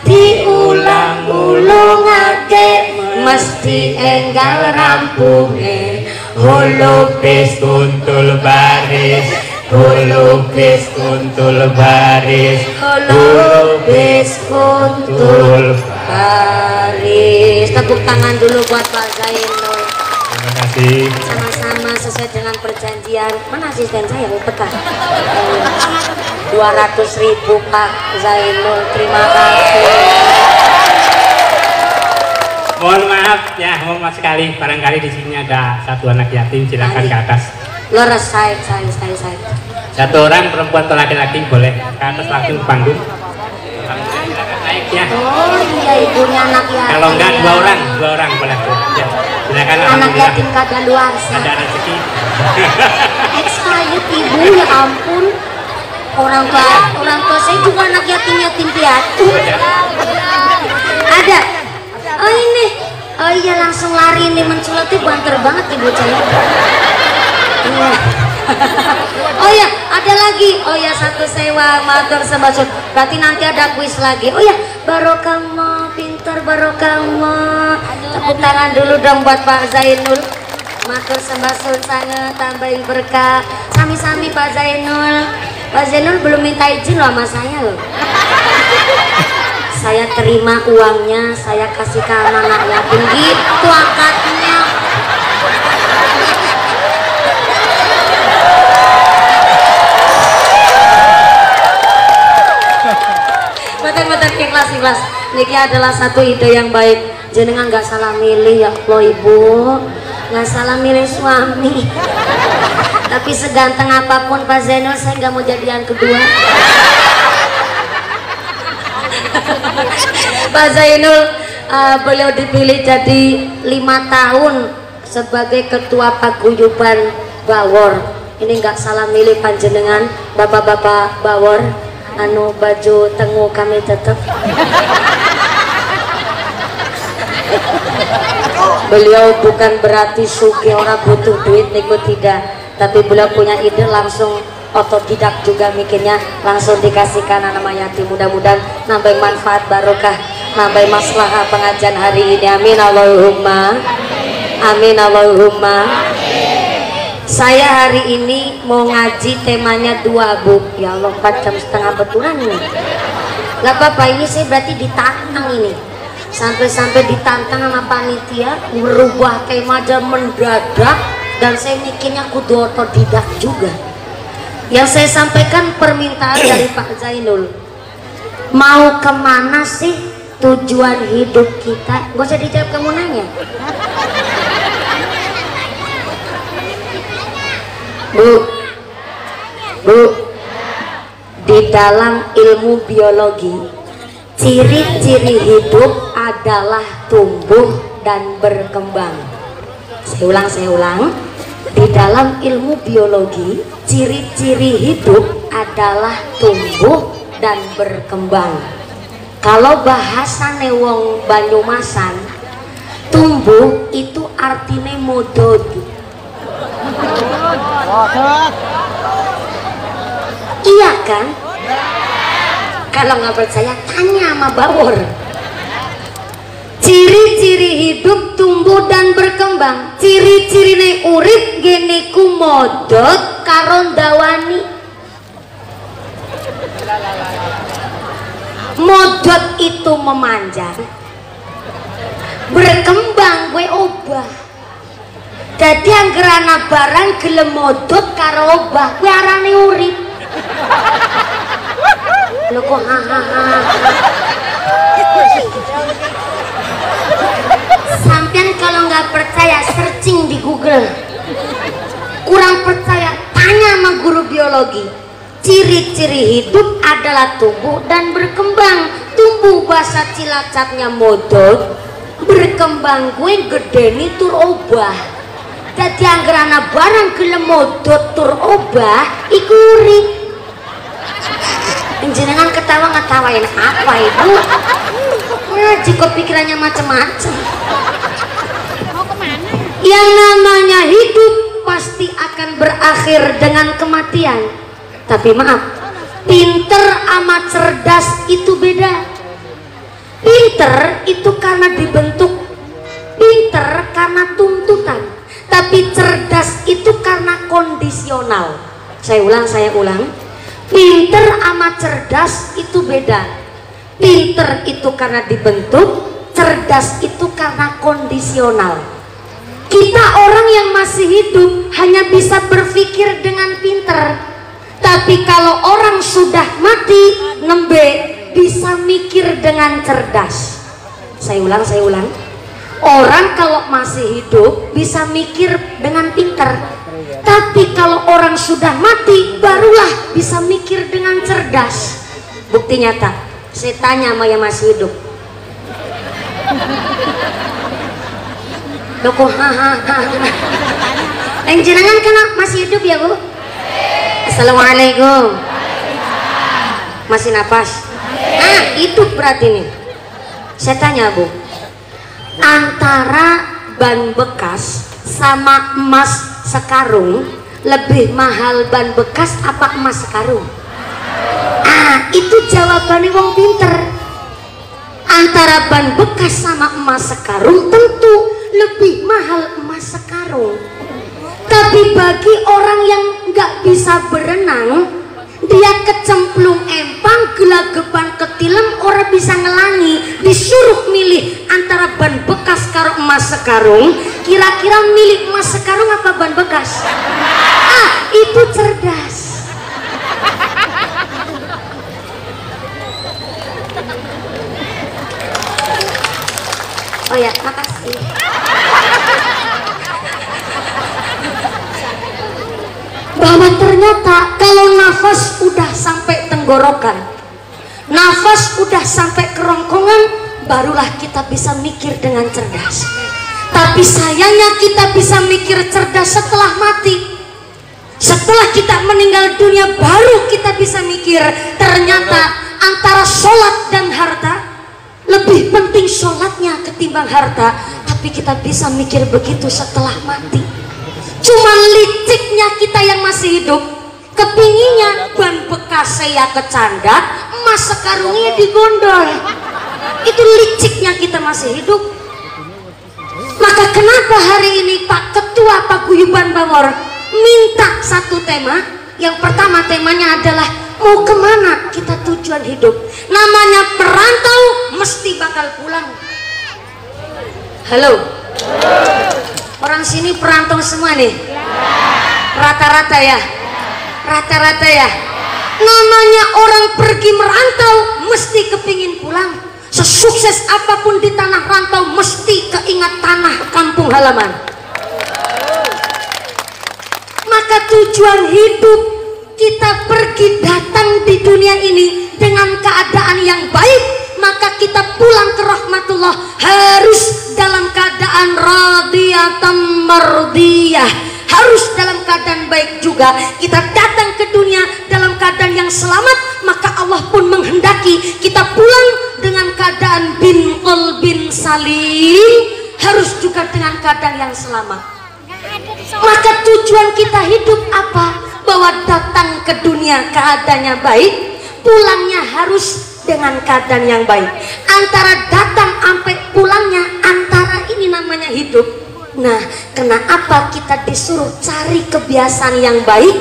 Speaker 1: diulang-ulungake mesti enggal rampunge holopes kuntul baris tepuk tangan dulu buat Pak Zainul.
Speaker 2: Terima kasih.
Speaker 1: Sama-sama sesuai dengan perjanjian. Mana asisten saya mau peta? 200.000 Pak Zainul. Terima kasih.
Speaker 2: Mohon maaf sekali. Barangkali di sini ada satu anak yatim. Silakan ke atas.
Speaker 1: Lurus saya.
Speaker 2: Satu orang perempuan atau laki-laki boleh ke atas langsung ke panggung. Naik ya.
Speaker 1: Oh iya ibunya anak yatim.
Speaker 2: Kalau enggak dua orang boleh. Ya. Silakan.
Speaker 1: Anak yatim kadaluarsa.
Speaker 2: Ada rezeki.
Speaker 1: Excited ibu ya ampun. Orang tua saya juga anak yatim piatu. Ada. Oh ini. Oh iya langsung lari nih menculat tuh banter banget ibu saya. Iya. Oh ya ada lagi. Oh ya satu sewa matur sembahsun. Berarti nanti ada kuis lagi. Oh ya barokah ma pintar barokah ma. Tepuk tangan dulu dong buat Pak Zainul. Matur sembahsun sangat tambahin berkah. Sami-sami Pak Zainul. Pak Zainul belum minta izin loh sama saya loh. Saya terima uangnya, saya kasih ke anak yatim gitu akadnya. Betul ikhlas. Niki adalah satu ide yang baik. Jenengan nggak salah milih ya Allah ibu, nggak salah milih suami. Tapi seganteng apapun Pak Zainul, saya nggak mau jadian kedua. Pak Zainul beliau dipilih jadi 5 tahun sebagai ketua paguyuban Bawor. Ini nggak salah milih panjenengan bapak-bapak Bawor anu baju tengu kami tetap. Beliau bukan berarti sugih orang butuh duit niku tidak, tapi beliau punya ide langsung otodidak juga mikirnya, langsung dikasihkan anak yatim. Mudah-mudahan nambah manfaat barokah, nambah maslahah pengajian hari ini. Amin Allahumma amin Allahumma. Saya hari ini mau ngaji temanya dua, Bu. Ya Allah, 4 jam setengah betulan nih. Gak apa-apa, ini saya berarti ditantang ini. Sampai-sampai ditantang sama panitia merubah tema aja mendadak, dan saya mikirnya kudu otodidak juga. Yang saya sampaikan permintaan dari Pak Zainul. Mau kemana sih tujuan hidup kita? Gak usah dijawab, kamu nanya. Bu, di dalam ilmu biologi, ciri-ciri hidup adalah tumbuh dan berkembang. Saya ulang. Di dalam ilmu biologi, ciri-ciri hidup adalah tumbuh dan berkembang. Kalau bahasa wong Banyumasan, tumbuh itu artinya modod. Iya kan? Kalau nggak percaya tanya sama Bawor. Ciri-ciri hidup tumbuh dan berkembang. Ciri-ciri urip gene ku modot karo ndawani. Modot itu memanjang, berkembang gue obah. Jadi anggerana barang gelem modot karo obah gue arane urip. Lo kok sampean kalau nggak percaya searching di Google. Kurang percaya tanya sama guru biologi. Ciri-ciri hidup adalah tumbuh dan berkembang. Tumbuh bahasa Cilacapnya modot, berkembang gue gedeni tur obah. Jadi anggerana barang gelem modot tur obah iku urip. Jenengan ketawa ngetawain apa Ibu? Ngaji kok pikirannya macam-macam. Yang namanya hidup pasti akan berakhir dengan kematian. Tapi maaf, pinter sama cerdas itu beda. Pinter itu karena dibentuk, pinter karena tuntutan. Tapi cerdas itu karena kondisional. Saya ulang. Pinter sama cerdas itu beda. Pinter itu karena dibentuk, cerdas itu karena kondisional. Kita orang yang masih hidup hanya bisa berpikir dengan pinter. Tapi kalau orang sudah mati, nembe bisa mikir dengan cerdas. Saya ulang. Orang kalau masih hidup bisa mikir dengan pinter. Tapi kalau orang sudah mati, barulah bisa mikir dengan cerdas. Bukti nyata. Saya tanya sama yang masih hidup. Loh kok yang jenengan kan masih hidup ya Bu? Assalamualaikum. Masih napas? Hidup berarti nih. Saya tanya Bu, antara ban bekas sama emas sekarung, lebih mahal ban bekas apa emas sekarung? Itu jawabannya wong pinter. Antara ban bekas sama emas sekarung tentu lebih mahal emas sekarung. Tapi bagi orang yang nggak bisa berenang, dia kecemplung empang gelagepan ketilem orang bisa ngelangi, disuruh milih antara ban bekas karo emas sekarung, kira-kira milih emas sekarung apa ban bekas? Itu cerdas. Oh ya, makasih. Bahwa ternyata kalau nafas udah sampai tenggorokan, nafas udah sampai kerongkongan, barulah kita bisa mikir dengan cerdas. Tapi sayangnya kita bisa mikir cerdas setelah mati. Setelah kita meninggal dunia baru kita bisa mikir, ternyata antara sholat dan harta lebih penting sholatnya ketimbang harta. Tapi kita bisa mikir begitu setelah mati. Cuman liciknya kita yang masih hidup, kepinginnya ban bekas saya kecandak, emas sekarungnya digondol. Itu liciknya kita masih hidup. Maka kenapa hari ini Pak Ketua Paguyuban Bangor minta satu tema? Yang pertama temanya adalah mau kemana kita tujuan hidup. Namanya perantau mesti bakal pulang. Halo, orang sini perantau semua nih? Rata-rata ya? Rata-rata ya? Namanya orang pergi merantau mesti kepingin pulang. Sesukses apapun di tanah rantau mesti keingat tanah kampung halaman. Maka tujuan hidup kita pergi datang di dunia ini dengan keadaan yang baik, maka kita pulang ke rahmatullah harus dalam keadaan radiyatan mardiyah, harus dalam keadaan baik juga. Kita datang ke dunia dalam keadaan yang selamat, maka Allah pun menghendaki kita pulang dengan keadaan bin qalbin salim, harus juga dengan keadaan yang selamat. Maka tujuan kita hidup apa? Bahwa datang ke dunia keadaannya baik, pulangnya harus dengan keadaan yang baik. Antara datang sampai pulangnya, antara ini namanya hidup. Nah, kenapa kita disuruh cari kebiasaan yang baik?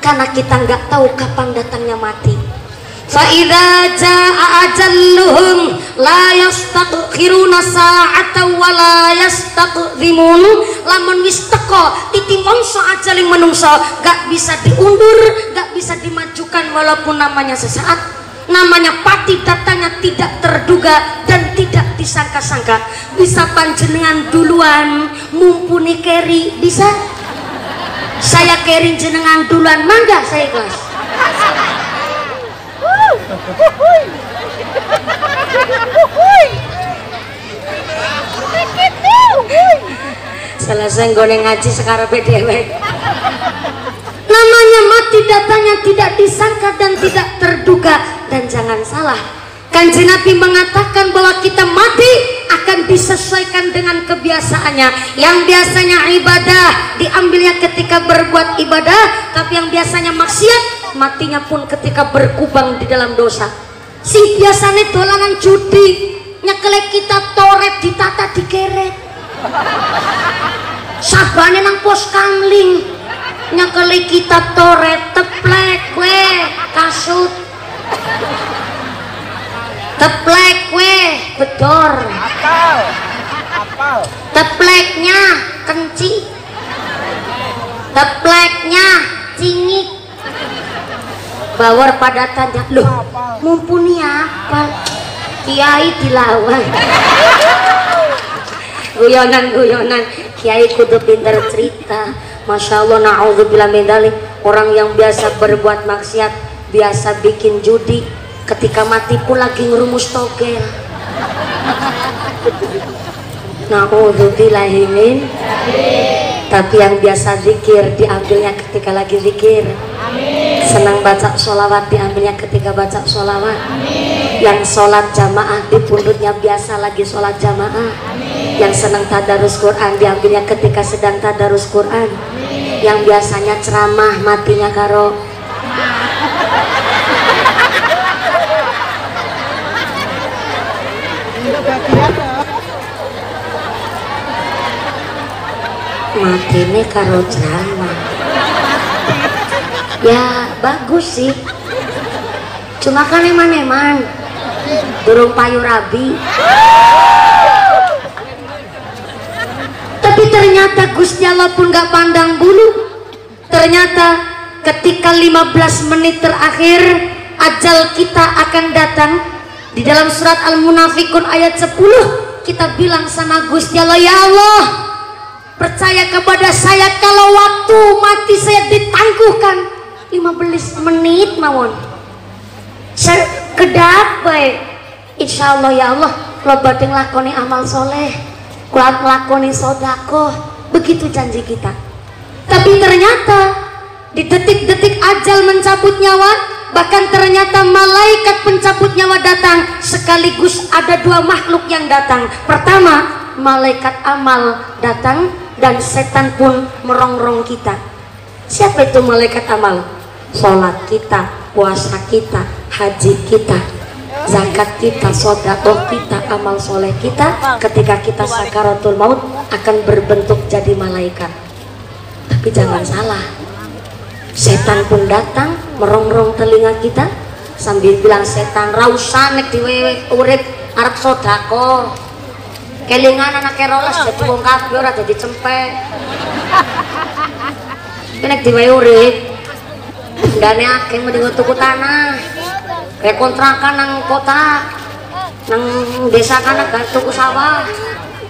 Speaker 1: Karena kita nggak tahu kapan datangnya mati. Fa'idha ja'a ajalluhum la yastakhiruna sa'atan wa la yastaqdimun. Lamun wis teko titi mongso ajaling menungso, gak bisa diundur, gak bisa dimajukan walaupun namanya sesaat. Namanya pati datangnya tidak terduga dan tidak disangka-sangka. Bisa panjenengan duluan mumpuni keri, bisa? Saya keri jenengan duluan, mangga saya ikhlas. Selesai nggone ngaji sekarang dewek. Namanya mati datangnya tidak disangka dan tidak terduga. Dan jangan salah, Kanjeng Nabi mengatakan bahwa kita mati akan disesuaikan dengan kebiasaannya. Yang biasanya ibadah diambilnya ketika berbuat ibadah, tapi yang biasanya maksiat matinya pun ketika berkubang di dalam dosa. Sing biasanya dolanan judi, nyekelek kita toret ditata digeret. Sabane nang pos kangling, nyekelek kita toret teplek kue kasut. Teplek kue bedor. Tepleknya kenci. Tepleknya cingik. Bawar pada tanya, loh mumpuni apa? Kiai dilawan. Guyonan Kiai kudu pintar cerita. Masya Allah, na'udzubillah min dzalik. Orang yang biasa berbuat maksiat, biasa bikin judi, ketika mati pun lagi ngerumus togel. Na'udzubillah min. Tapi yang biasa zikir diambilnya ketika lagi zikir. Senang baca sholawat diambilnya ketika baca sholawat. Yang sholat jamaah di pundutnya biasa lagi sholat jamaah. Yang senang tadarus Quran diambilnya ketika sedang tadarus Quran. Yang biasanya ceramah matinya karo matine karo ceramah. Ya bagus sih, cuma kan eman-eman durung payu rabi. Tapi ternyata Gusti Allah pun gak pandang bulu. Ternyata ketika 15 menit terakhir ajal kita akan datang, di dalam surat Al-Munafikun ayat 10 kita bilang sama Gusti Allah, ya Allah, percaya kepada saya kalau waktu mati saya ditangguhkan 15 menit mawon. Kedap baik. Insya Allah ya Allah, kalau badhe nglakoni amal soleh, kuat melakoni sodako, begitu janji kita. Tapi ternyata di detik-detik ajal mencabut nyawa, bahkan ternyata malaikat pencabut nyawa datang, sekaligus ada dua makhluk yang datang. Pertama, malaikat amal datang dan setan pun merongrong kita. Siapa itu malaikat amal? Sholat kita, puasa kita, haji kita, zakat kita, sedekah kita, amal soleh kita, ketika kita sakaratul maut akan berbentuk jadi malaikat. Tapi jangan salah, setan pun datang merongrong telinga kita sambil bilang, setan rausanek diwewe urip arep sodako, kelingan anak rolas jadi wong kafir ora jadi cempek, nek diwewe urip dane akeh mending tuku tanah kayak kontrakan nang kota nang desa kana gak tuku sawah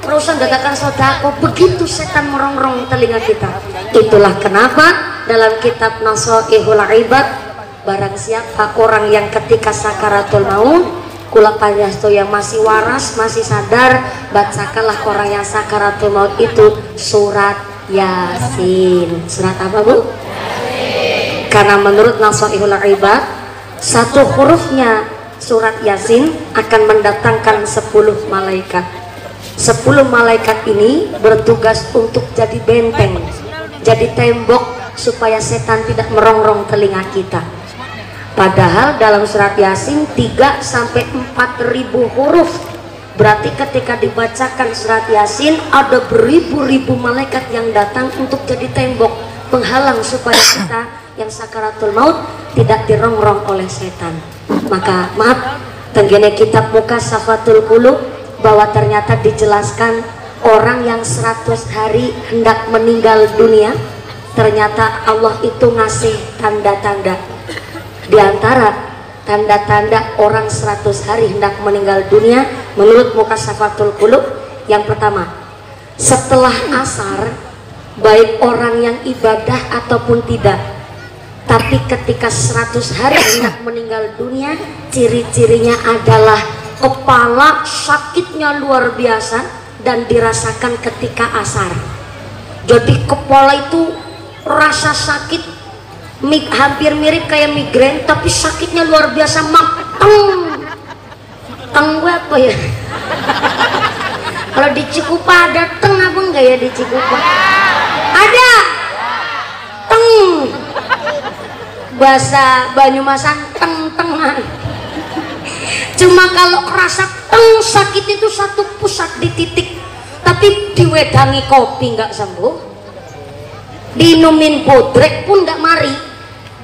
Speaker 1: terusan dadakan sodako. Begitu setan merongrong telinga kita. Itulah kenapa dalam kitab Nasaihul Ibad, barang siapa orang yang ketika sakaratul maut, kula panjasto yang masih waras, masih sadar, bacakanlah orang yang sakaratul maut itu surat Yasin. Surat apa, Bu? Yasin. Karena menurut Nasaihul Ibad, satu hurufnya surat Yasin akan mendatangkan 10 malaikat. 10 malaikat ini bertugas untuk jadi benteng, jadi tembok supaya setan tidak merongrong telinga kita. Padahal dalam surat Yasin 3 sampai 4.000 huruf. Berarti ketika dibacakan surat Yasin ada beribu-ribu malaikat yang datang untuk jadi tembok penghalang supaya kita yang sakaratul maut tidak dirongrong oleh setan. Maka maaf, tenggene kitab Mukasafatul Qulub bahwa ternyata dijelaskan orang yang 100 hari hendak meninggal dunia, ternyata Allah itu ngasih tanda-tanda. Di antara tanda-tanda orang 100 hari hendak meninggal dunia menurut Mukasafatul Qulub, yang pertama, setelah asar, baik orang yang ibadah ataupun tidak, tapi ketika 100 hari hendak meninggal dunia, ciri-cirinya adalah kepala sakitnya luar biasa dan dirasakan ketika asar. Jadi kepala itu rasa sakit hampir mirip kayak migrain, tapi sakitnya luar biasa. Teng gue apa ya? Kalau di Cikupa ada teng apa enggak ya di Cikupa? Ada teng. Bahasa Banyumasan teng-tengan. Cuma kalau kerasa teng sakit itu satu pusat di titik, tapi diwedangi kopi nggak sembuh, diinumin podrek pun nggak mari.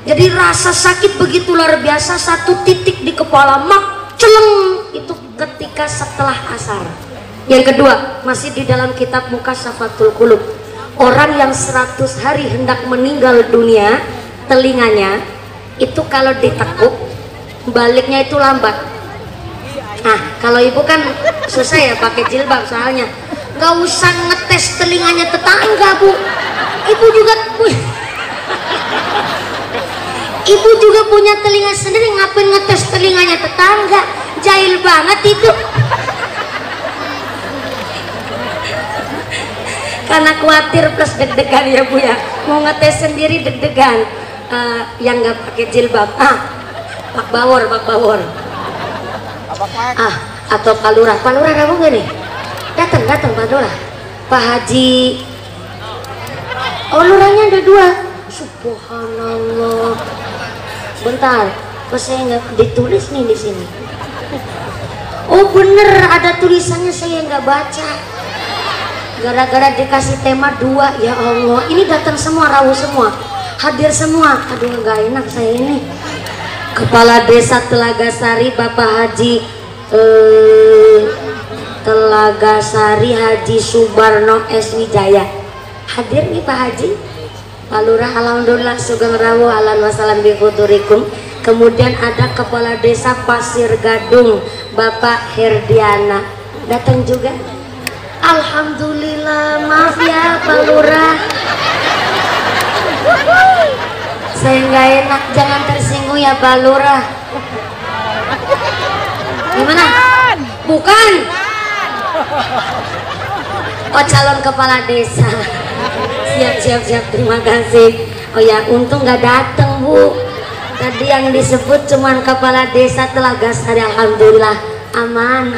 Speaker 1: Jadi rasa sakit begitu luar biasa, satu titik di kepala, mak celeng, itu ketika setelah asar. Yang kedua, masih di dalam kitab Mukasafatul Qulub, orang yang 100 hari hendak meninggal dunia, telinganya itu kalau ditekuk baliknya itu lambat. Nah, kalau ibu kan susah ya pakai jilbab, soalnya nggak usah ngetes telinganya tetangga, Bu. Ibu juga punya telinga sendiri, ngapain ngetes telinganya tetangga? Jahil banget itu. Karena khawatir plus deg-degan ya, Bu ya. Mau ngetes sendiri deg-degan. Yang nggak pakai jilbab, Pak Bawor. Atau Pak Lurah kamu gak nih? Datang Pak Lurah, Pak Haji. Oh, lurahnya ada 2. Subhanallah. Bentar, kok saya nggak ditulis nih di sini? Oh bener, ada tulisannya, saya nggak baca. Gara-gara dikasih tema 2, ya Allah. Ini datang semua, rawuh semua, hadir semua. Aduh nggak enak saya ini. Kepala Desa Telaga Sari Bapak Haji Telaga Sari Haji Subarno S. Wijaya hadir nih Pak Haji. Pak Lurah alhamdulillah sugeng rawuh ahlan wasalam bi futurikum. Kemudian ada Kepala Desa Pasir Gadung Bapak Herdiana datang juga. Alhamdulillah, maaf ya Pak Lurah, saya nggak enak, jangan tersinggung ya Pak Lurah. Gimana? Bukan. Oh, calon kepala desa. Siap, terima kasih. Oh ya, untung nggak dateng Bu. Tadi yang disebut cuman kepala desa Telaga Sari. Alhamdulillah aman.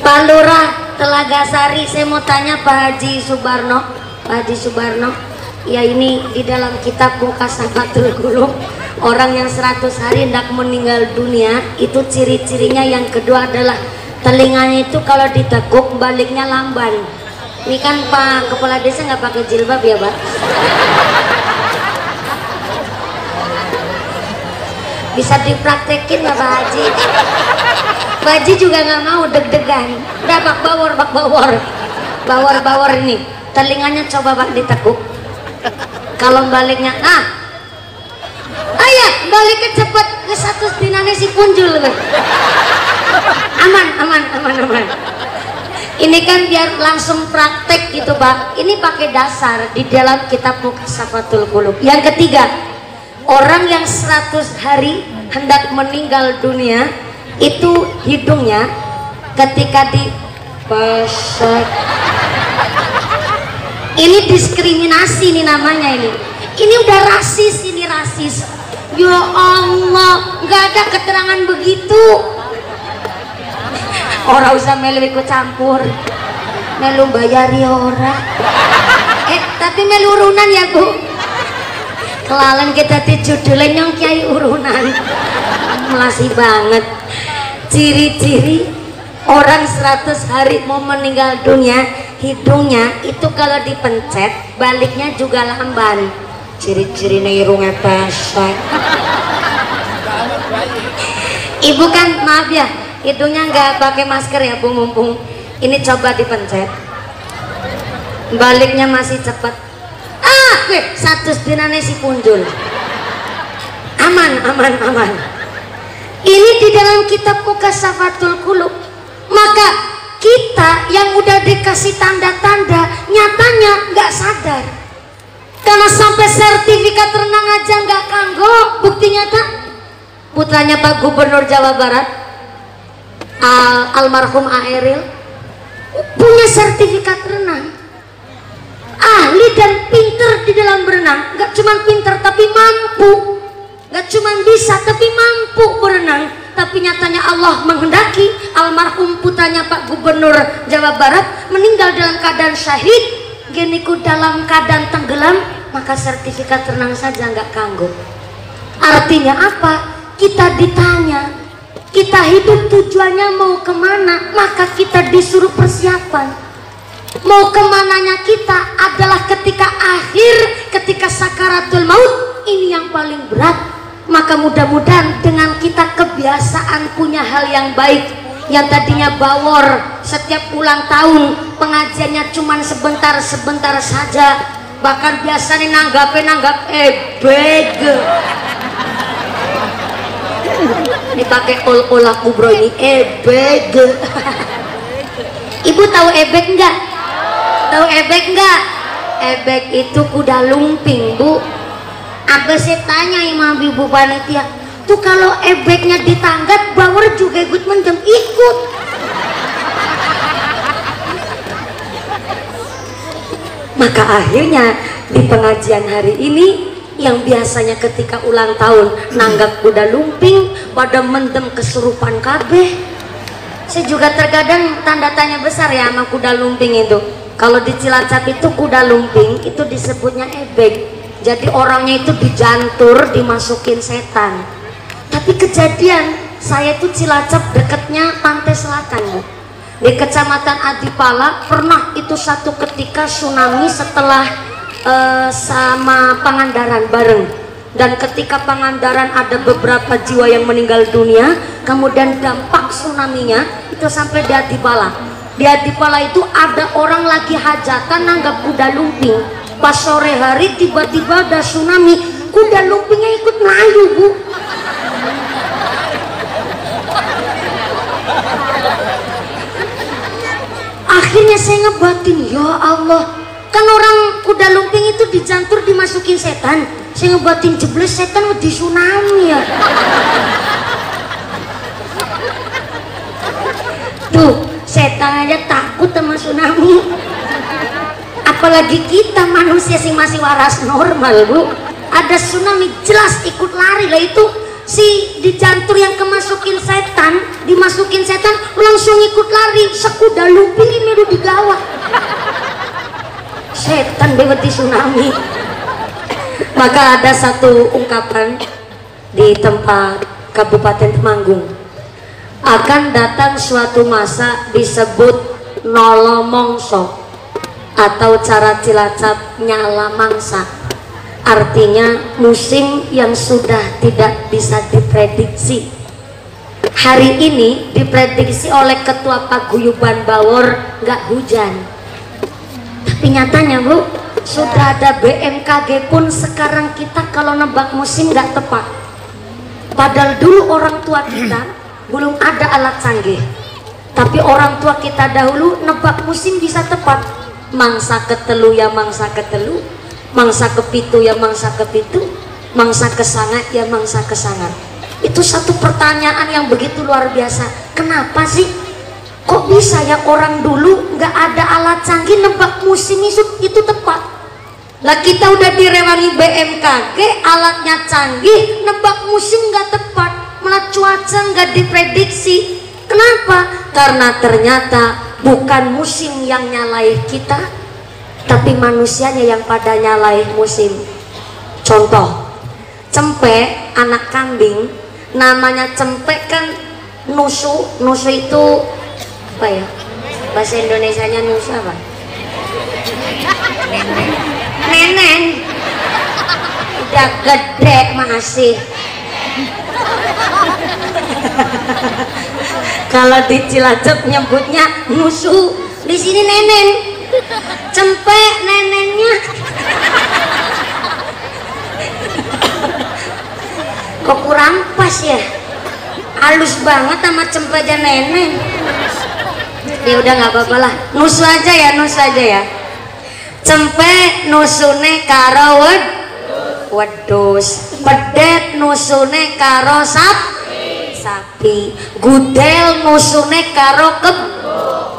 Speaker 1: Pak Lurah Telaga Sari, saya mau tanya Pak Haji Subarno. Ya, ini di dalam kitab Mukasafatul Qulub, orang yang 100 hari hendak meninggal dunia itu ciri-cirinya yang kedua adalah telinganya itu kalau ditekuk baliknya lamban. Ini kan Pak Kepala Desa nggak pakai jilbab ya Pak? Bisa dipraktekin nggak Pak Haji? Pak Haji juga nggak mau deg-degan. Udah bak bawor ini. Telinganya coba Pak ditekuk. Kalau baliknya, ayah baliknya cepet ke 100 dinane si punjul. Aman. Ini kan biar langsung praktek gitu Pak. Ini pakai dasar di dalam kitab Mukasafatul Qulub. Yang ketiga, orang yang 100 hari hendak meninggal dunia itu hidungnya ketika dipesek. Ini diskriminasi nih namanya ini. Ini udah rasis, ini rasis. Ya Allah, nggak ada keterangan begitu. Orang usah melu ikut campur, melu bayari orang. Tapi melu urunan ya Bu. Kelalan kita judulnya nyong kiai urunan. Melasih banget. Ciri-ciri orang 100 hari mau meninggal dunia, hidungnya itu kalau dipencet baliknya juga lamban. Ciri-cirinya irungnya pesek. Ibu kan maaf ya, hidungnya nggak pakai masker ya Bu, mumpung ini coba dipencet baliknya masih cepet. 100 dinane si punjul. Aman. Ini di dalam kitab Mukasafatul Qulub. Maka kita yang udah dikasih tanda-tanda nyatanya nggak sadar, karena sampai sertifikat renang aja nggak kanggo. Bukti nyata putranya Pak Gubernur Jawa Barat almarhum Aeril punya sertifikat renang, ahli dan pinter di dalam berenang. Gak cuman pinter tapi mampu, gak cuman bisa tapi mampu berenang. Tapi nyatanya Allah menghendaki almarhum putranya Pak Gubernur Jawa Barat meninggal dalam keadaan syahid, geniku dalam keadaan tenggelam, maka sertifikat renang saja nggak kanggo. Artinya apa? Kita ditanya, kita hidup tujuannya mau kemana, maka kita disuruh persiapan. Mau kemananya kita adalah ketika akhir, ketika sakaratul maut. Ini yang paling berat. Maka mudah-mudahan dengan kita kebiasaan punya hal yang baik, yang tadinya bawor setiap ulang tahun pengajiannya cuman sebentar-sebentar saja, bahkan biasanya nanggap ebeg. Ini pakai ol aku bro, ini ebeg. Ibu tahu ebeg enggak? Tahu ebeg enggak? Ebeg itu kuda lumping Bu. Apa saya tanya sama ibu panitia, tuh kalau ebegnya ditanggat bawor juga ikut mendem, ikut. Maka akhirnya di pengajian hari ini yang biasanya ketika ulang tahun nanggap kuda lumping pada mendem kesurupan kabeh. Saya juga terkadang tanda tanya besar ya sama kuda lumping itu. Kalau di Cilacap itu kuda lumping itu disebutnya ebeg. Jadi orangnya itu dijantur, dimasukin setan. Tapi kejadian saya itu Cilacap deketnya pantai selatan Bu. Di Kecamatan Adipala pernah itu satu ketika tsunami setelah sama Pangandaran bareng. Dan ketika Pangandaran ada beberapa jiwa yang meninggal dunia, kemudian dampak tsunaminya itu sampai di Adipala. Di Adipala itu ada orang lagi hajatan nanggap kuda lumping. Pas sore hari tiba-tiba ada tsunami, kuda lumpingnya ikut melayu Bu. Akhirnya saya ngebatin, ya Allah, kan orang kuda lumping itu dijantur dimasukin setan. Saya ngebatin jebles setan di tsunami ya. Tuh setan aja takut sama tsunami, apalagi kita manusia sih masih waras normal Bu. Ada tsunami jelas ikut lari lah. Itu si dijantur yang dimasukin setan langsung ikut lari, sekuda luping ini udah digawat setan bebet di tsunami. Maka ada satu ungkapan di tempat Kabupaten Temanggung, akan datang suatu masa disebut nolomongso atau cara Cilacap nyala mangsa, artinya musim yang sudah tidak bisa diprediksi. Hari ini diprediksi oleh Ketua Paguyuban Bawor nggak hujan, tapi nyatanya Bu, sudah ada BMKG pun sekarang kita kalau nebak musim nggak tepat. Padahal dulu orang tua kita belum ada alat canggih, tapi orang tua kita dahulu nebak musim bisa tepat. Mangsa ketelu ya mangsa ketelu, mangsa kepitu ya mangsa kepitu, mangsa kesangat ya mangsa kesangat. Itu satu pertanyaan yang begitu luar biasa. Kenapa sih kok bisa ya orang dulu nggak ada alat canggih nebak musim itu tepat? Lah kita udah direwangi BMKG, alatnya canggih, nebak musim nggak tepat, malah cuaca nggak diprediksi. Kenapa? Karena ternyata bukan musim yang nyalai kita, tapi manusianya yang pada nyalai musim. Contoh, cempek anak kambing, namanya cempek kan nusu itu apa ya? Bahasa Indonesianya nusu apa? Nenen. Udah gede masih. Kalau di Cilacap nyebutnya nusu, di sini nenen. Cempek nenennya. Kok kurang pas ya? Halus banget sama cempek aja nenen. Ya udah nggak apa-apa lah. Nusu aja ya. Cempek nusune karo wedhus, pedet nusune karo sapi, gudel nusune karo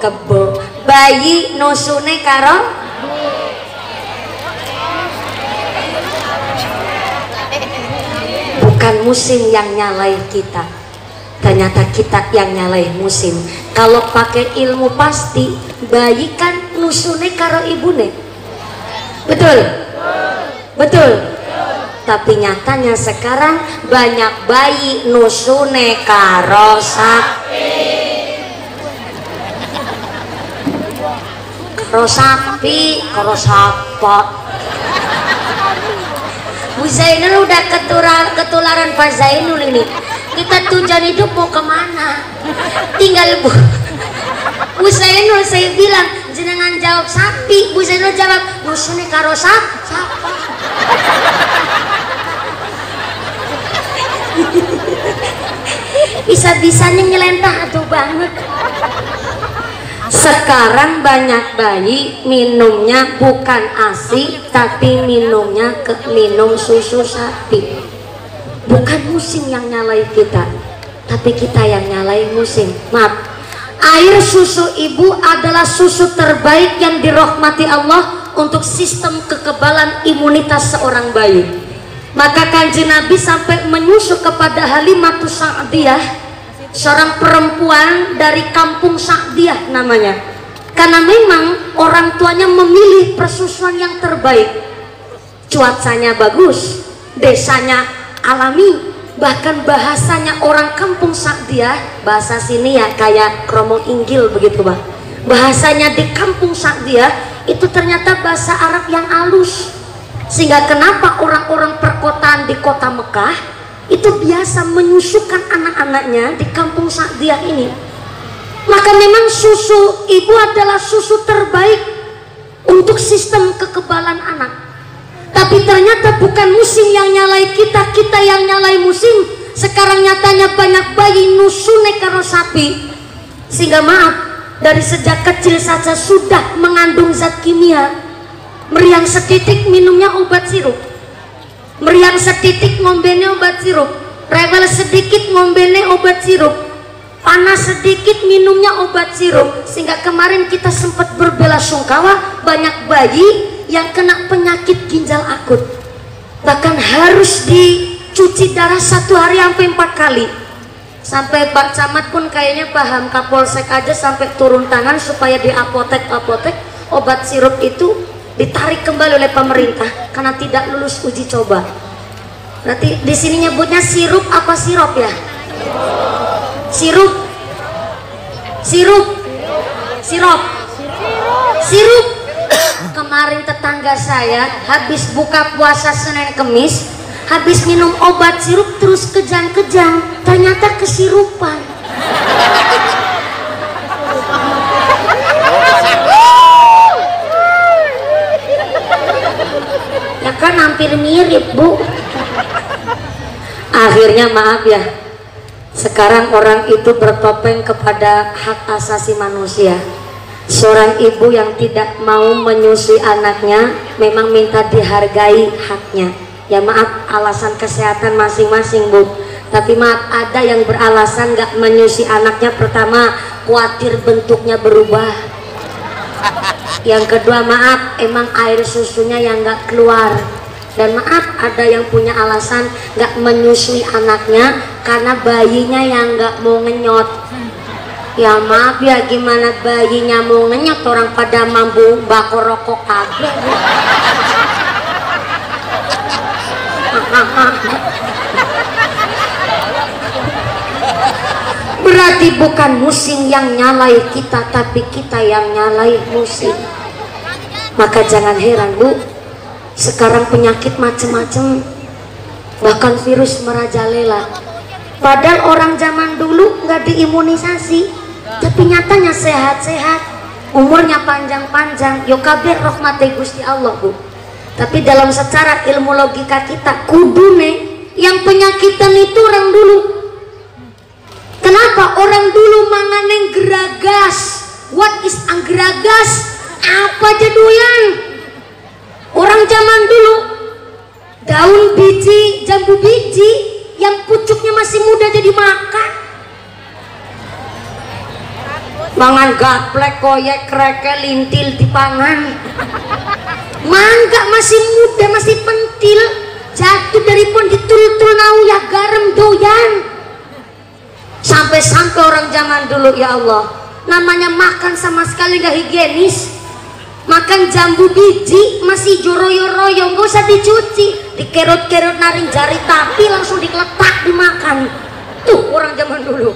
Speaker 1: kebo, bayi nusune karo bukan musim yang nyalai kita, ternyata kita yang nyalai musim. Kalau pakai ilmu pasti bayi kan nusune karo ibune, betul. Tapi nyatanya sekarang banyak bayi nusune karo sapi, karo sapa. Bu Zainul udah ketularan Pak Zainul ini. Kita tujuan hidup mau kemana? Tinggal Bu Zainul saya bilang jenengan jawab sapi, Bu Zainul jawab nusune karo sapa. Bisa-bisanya nyelentah tuh banget. Sekarang banyak bayi minumnya bukan ASI tapi minum susu sapi. Bukan musim yang nyalai kita, tapi kita yang nyalai musim. Maaf, air susu ibu adalah susu terbaik yang dirahmati Allah untuk sistem kekebalan imunitas seorang bayi. Maka Kanjeng Nabi sampai menyusu kepada Halimatus Sa'diyah, seorang perempuan dari kampung Sa'diyah namanya, karena memang orang tuanya memilih persusuan yang terbaik. Cuacanya bagus, desanya alami, bahkan bahasanya orang kampung Sa'diyah, bahasa sini ya kayak kromo inggil begitu Bang. Bahasanya di kampung Sa'diyah itu ternyata bahasa Arab yang halus. Sehingga kenapa orang-orang perkotaan di kota Mekah itu biasa menyusukan anak-anaknya di kampung Sa'diyah ini. Maka memang susu ibu adalah susu terbaik untuk sistem kekebalan anak. Tapi ternyata bukan musim yang nyalai kita, kita yang nyalai musim. Sekarang nyatanya banyak bayi nusune karo sapi. Sehingga maaf, dari sejak kecil saja sudah mengandung zat kimia. Meriang setitik minumnya obat sirup, meriang setitik ngombene obat sirup, rewel sedikit ngombene obat sirup. panas sedikit minumnya obat sirup, sehingga kemarin kita sempat berbelasungkawa banyak bayi yang kena penyakit ginjal akut, bahkan harus dicuci darah 1 hari sampai 4 kali. Sampai Pak Camat pun kayaknya paham, Kapolsek aja sampai turun tangan supaya di apotek obat sirup itu ditarik kembali oleh pemerintah karena tidak lulus uji coba. Berarti di sini nyebutnya sirup apa sirop ya? Sirup. Kemarin tetangga saya habis buka puasa Senin Kemis, habis minum obat sirup terus kejang-kejang, ternyata kesirupan. Ya kan hampir mirip, Bu. Akhirnya maaf ya, sekarang orang itu bertopeng kepada hak asasi manusia. Seorang ibu yang tidak mau menyusui anaknya memang minta dihargai haknya. Ya maaf, alasan kesehatan masing-masing, Bu. Tapi maaf, ada yang beralasan gak menyusui anaknya. Pertama, khawatir bentuknya berubah. Yang kedua, maaf, emang air susunya yang gak keluar. Dan maaf, ada yang punya alasan gak menyusui anaknya karena bayinya yang gak mau ngenyot. Ya maaf ya, gimana bayinya mau ngenyot, orang pada mampu bakor rokok kabeh. Berarti bukan musim yang nyalai kita, tapi kita yang nyalai musim. Maka jangan heran, Bu, sekarang penyakit macam-macam, bahkan virus merajalela. Padahal orang zaman dulu nggak diimunisasi, tapi nyatanya sehat-sehat, umurnya panjang-panjang. Yo kabeh rahmati Gusti Allah, Bu. Tapi dalam secara ilmu logika kita, kudune yang penyakitan itu orang dulu. Kenapa orang dulu manganeng geragas? What is anggeragas? Apa jadulan? Orang zaman dulu daun biji, jambu biji yang pucuknya masih muda jadi makan. Mangan gaplek, koyek, kreke, lintil dipangan. Mangga masih muda, masih pentil, jatuh dari pohon ditul-tul nau ya garam doyan. Sampai-sampai orang zaman dulu, ya Allah, namanya makan sama sekali gak higienis. Makan jambu biji masih joroyo-royo, gak usah dicuci, dikerot-kerot naring jari tapi langsung dikeletak dimakan. Tuh orang zaman dulu.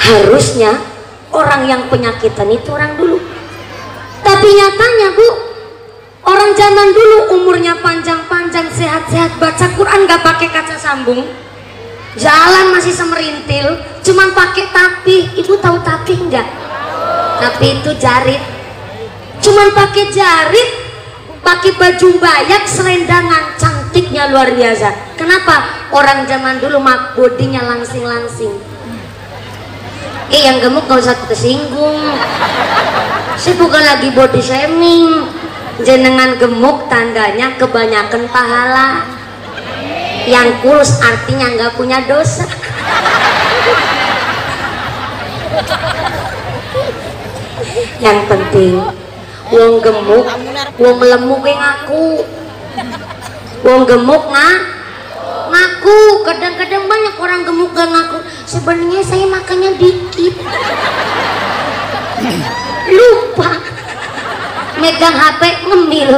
Speaker 1: Harusnya orang yang penyakitan itu orang dulu. Tapi nyatanya, Bu, orang zaman dulu umurnya panjang-panjang, sehat-sehat, baca Quran gak pakai kaca sambung, jalan masih semerintil, cuman pakai tapih. Ibu tahu tapih enggak? Tapi itu jarit, cuman pakai jarit, pakai baju bayak, selendangan, cantiknya luar biasa. Kenapa? Orang zaman dulu mak bodinya langsing-langsing. Yang gemuk gak usah tersinggung, saya bukan lagi body shaming. Jenengan gemuk tandanya kebanyakan pahala. Yang kurus artinya nggak punya dosa. Yang penting wong gemuk, wong lemuk yang ngaku. Wong gemuk ngaku. Kadang-kadang banyak orang gemuk gak ngaku. Sebenarnya saya makannya dikit. Lupa. Megang HP ngemil,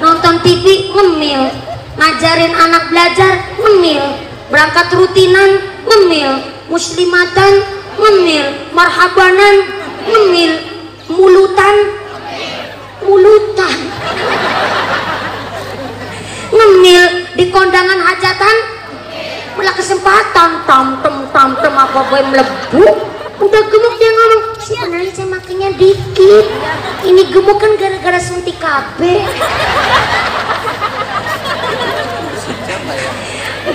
Speaker 1: nonton TV ngemil, ngajarin anak belajar ngemil, berangkat rutinan ngemil, muslimatan ngemil, marhabanan ngemil, mulutan ngemil, di kondangan hajatan malah kesempatan tam apa gue melebu. Udah gemuk dia ngomong, sebenarnya saya makannya dikit. Ini gemuk kan gara-gara suntik KB.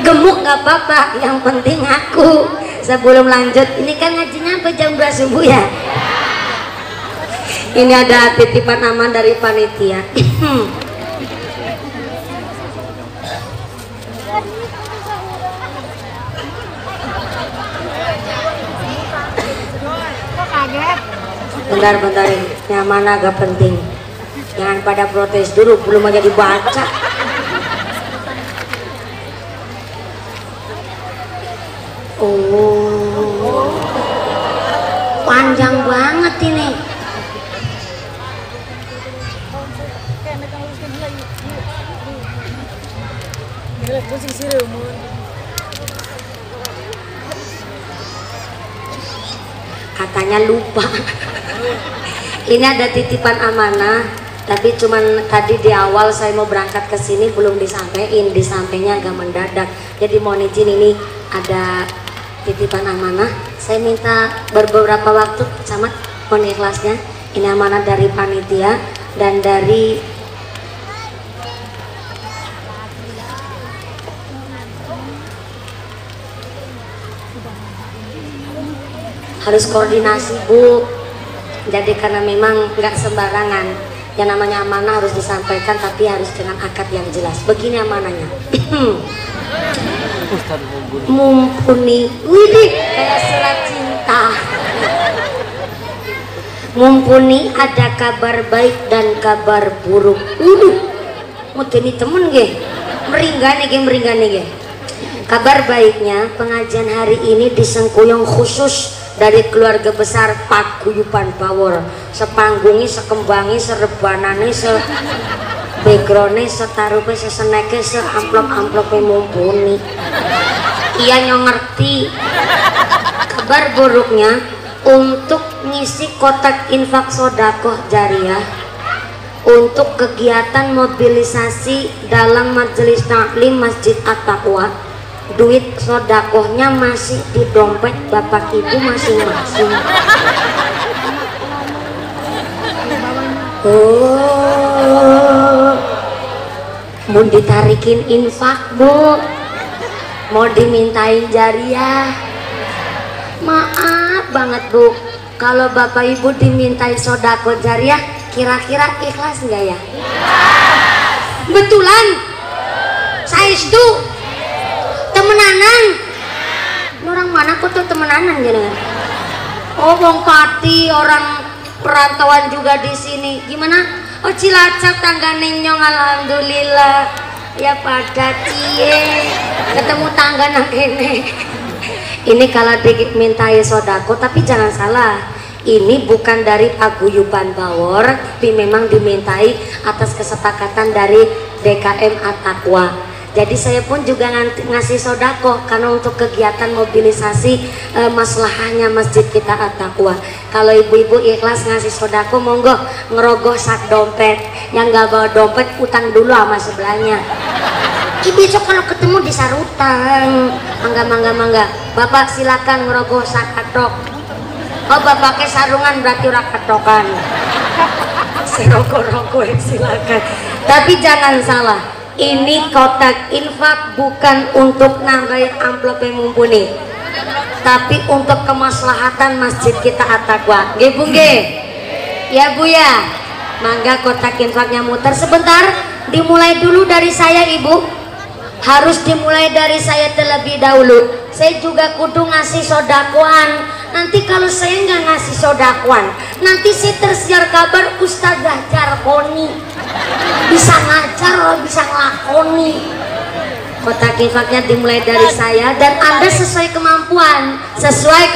Speaker 1: Gemuk gak apa-apa, yang penting aku. Sebelum lanjut, ini kan ngajinya sampai jam 2 subuh ya. Ini ada titipan aman dari panitia. Bentar ini, yang mana agak penting. Jangan pada protes dulu, belum aja dibaca. Oh, panjang banget ini. Katanya lupa. Ini ada titipan amanah, tapi cuman tadi di awal saya mau berangkat ke sini belum disampaikan, disampainya agak mendadak. Jadi mohon izin, ini ada titipan amanah. Saya minta beberapa waktu, camat, mohon ikhlasnya. Ini amanah dari panitia dan dari harus koordinasi Bu. Jadi karena memang nggak sembarangan, yang namanya amanah harus disampaikan tapi harus dengan akad yang jelas. Begini amanahnya. Mumpuni, widih, kayak surat cinta. Mumpuni ada kabar baik dan kabar buruk. Mau jadi temen ge, meringane ge. Kabar baiknya, pengajian hari ini disengkuyung khusus dari keluarga besar Paguyuban Bawor. Sepanggungi, sekembangi, serebanane, backgroundnya, setarupe, seseneke, seamplop-amplopnya Mumpuni. Iya nyong ngerti. Kabar buruknya, untuk ngisi kotak infak sodakoh jariah untuk kegiatan mobilisasi dalam majelis taklim Masjid At-Taqwa, duit sodakohnya masih di dompet bapak ibu masing-masing. Oh, mau ditarikin infak Bu, mau dimintain jariah. Maaf banget Bu, kalau bapak ibu dimintai sodako jariah, kira-kira ikhlas nggak ya? Betulan? Saya itu temenanan. Orang mana kok tuh temenanan gitu? Oh, Wong Pati, orang perantauan juga di sini. Gimana? Oh, Cilacap tangga Nyong, alhamdulillah. Ya pada cie, ketemu tangga nang kene. Ini kalau dimintai sodako, tapi jangan salah, ini bukan dari Paguyuban Bawor, tapi memang dimintai atas kesepakatan dari DKM At-Taqwa. Jadi saya pun juga ngasih sodako karena untuk kegiatan mobilisasi maslahahnya masjid kita At-Taqwa. Kalau ibu-ibu ikhlas ngasih sodako, monggo ngerogoh sak dompet. Yang nggak bawa dompet utang dulu sama sebelahnya. Besok kalau ketemu di sarutan, mangga. Bapak silakan ngerogoh sak katok. Oh, bapaknya sarungan berarti ora katokan. Serogoh-rogoh silakan. Tapi jangan salah. Ini kotak infak bukan untuk nambahin amplopnya Mumpuni, tapi untuk kemaslahatan masjid kita At-Taqwa. Nggih Bu nggih? Ya Bu ya. Mangga kotak infaknya muter sebentar. Dimulai dulu dari saya Ibu. Harus dimulai dari saya terlebih dahulu. Saya juga kudu ngasih sodakoan. Nanti kalau saya nggak ngasih sodakoan, nanti saya tersiar kabar Ustazah Jarkoni. Bisa ngajar, bisa ngelakoni. Kotak infaknya dimulai dari saya dan Anda sesuai kemampuan, sesuai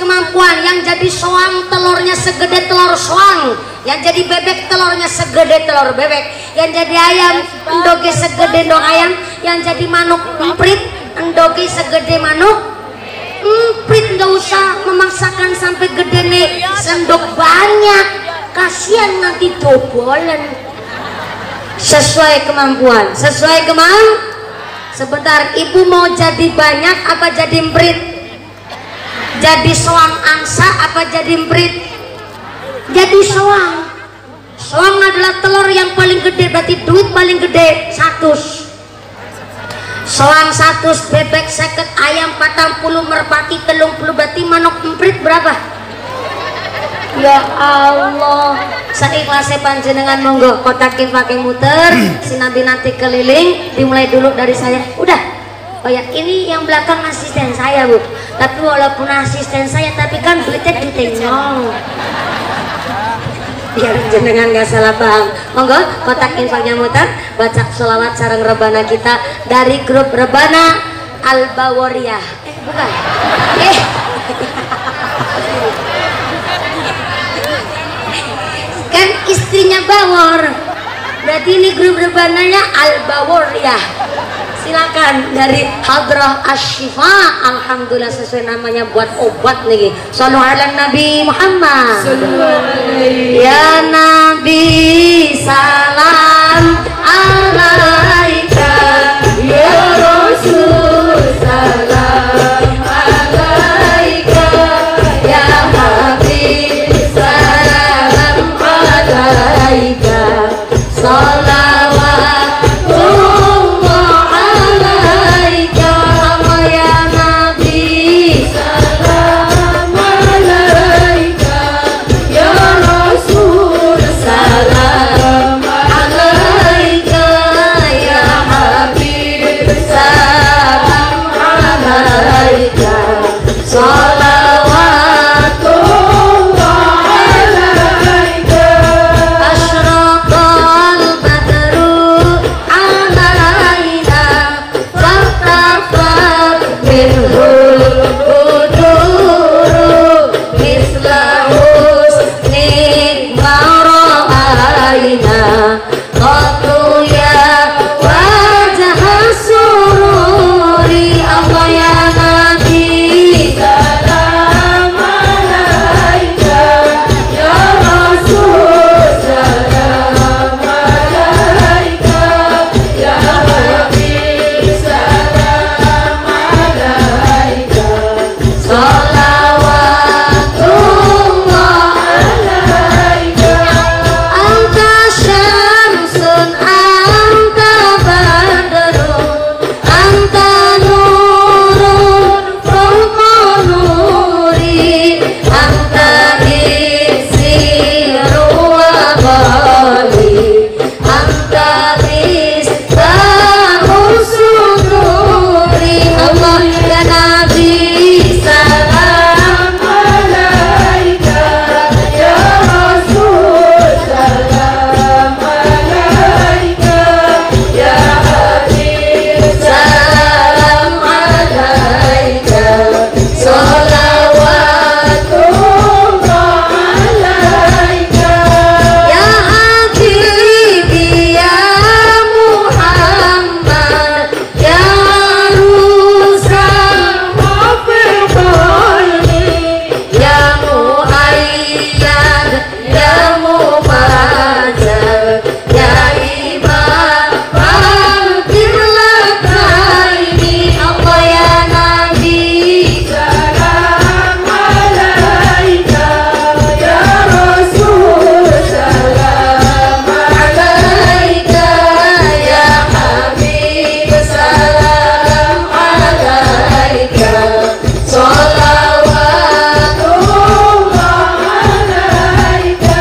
Speaker 1: kemampuan. Yang jadi soang telurnya segede telur soang, yang jadi bebek telurnya segede telur bebek, yang jadi ayam endoge segede endog ayam, yang jadi manuk emprit endoge segede manuk emprit. Nggak usah memaksakan sampai gede nih sendok banyak, kasihan nanti dobolan. Sesuai kemampuan, sebentar. Ibu mau jadi banyak apa jadi emprit? Jadi soang angsa apa jadi emprit? Jadi soang. Soang adalah telur yang paling gede, berarti duit paling gede 100. Soang 100, bebek 50, ayam 40, merpati 30, berarti manuk emprit berapa? Ya Allah, seikhlasnya panjenengan monggo kotakin pakai muter, sinabi nanti keliling. Dimulai dulu dari saya. Udah. Oh ya, ini yang belakang asisten saya Bu. Tapi walaupun asisten saya, tapi kan duitnya ditenyong. Biar jenengan gak salah paham. Monggo kotak infaknya muter, baca sholawat sareng rebana kita dari grup Rebana Al-Bawariyah. Bukan. Kan istrinya Bawor. Berarti ini grup rebananya Al-Bawariyah. Silakan dari Hadrah Asy-Syifa. Alhamdulillah sesuai namanya buat obat nih. Shallu ala Nabi Muhammad. Ya Nabi salam alaika, ya Rasul salam alaika, ya Habib salam alaika, salawatullah alaika, ya Nabi salam alaika, ya Rasul salam alaika, ya Habib salam alaika, salawatullah alaika. Asyraqal badru alaina fartafat minhul buduru misla husni mara'aina qatu ya wajah sururi. Allah ya Nabi salam alaika, ya Rasul salam alaika, ya Habib salam alaika, salawatullah alaika. Anta syamsun anta badrun anta nurun fawqa nuri, anta isiru wa ghali, anta mistahu suduri. Allah ya Nabi salam alaika, ya Rasul salam alaika, ya Habib salam alaika, salawatullah alaika, ya Habibi ya Muhammad, ya Rusal Hafil qalbi, ya Muayyad ya Mubajjal, ya Imam al-Qiblatayni. Allah ya Nabi salam alaika, ya Rasul salam alaika, ya Habib salam alaika, salawatullah alaika.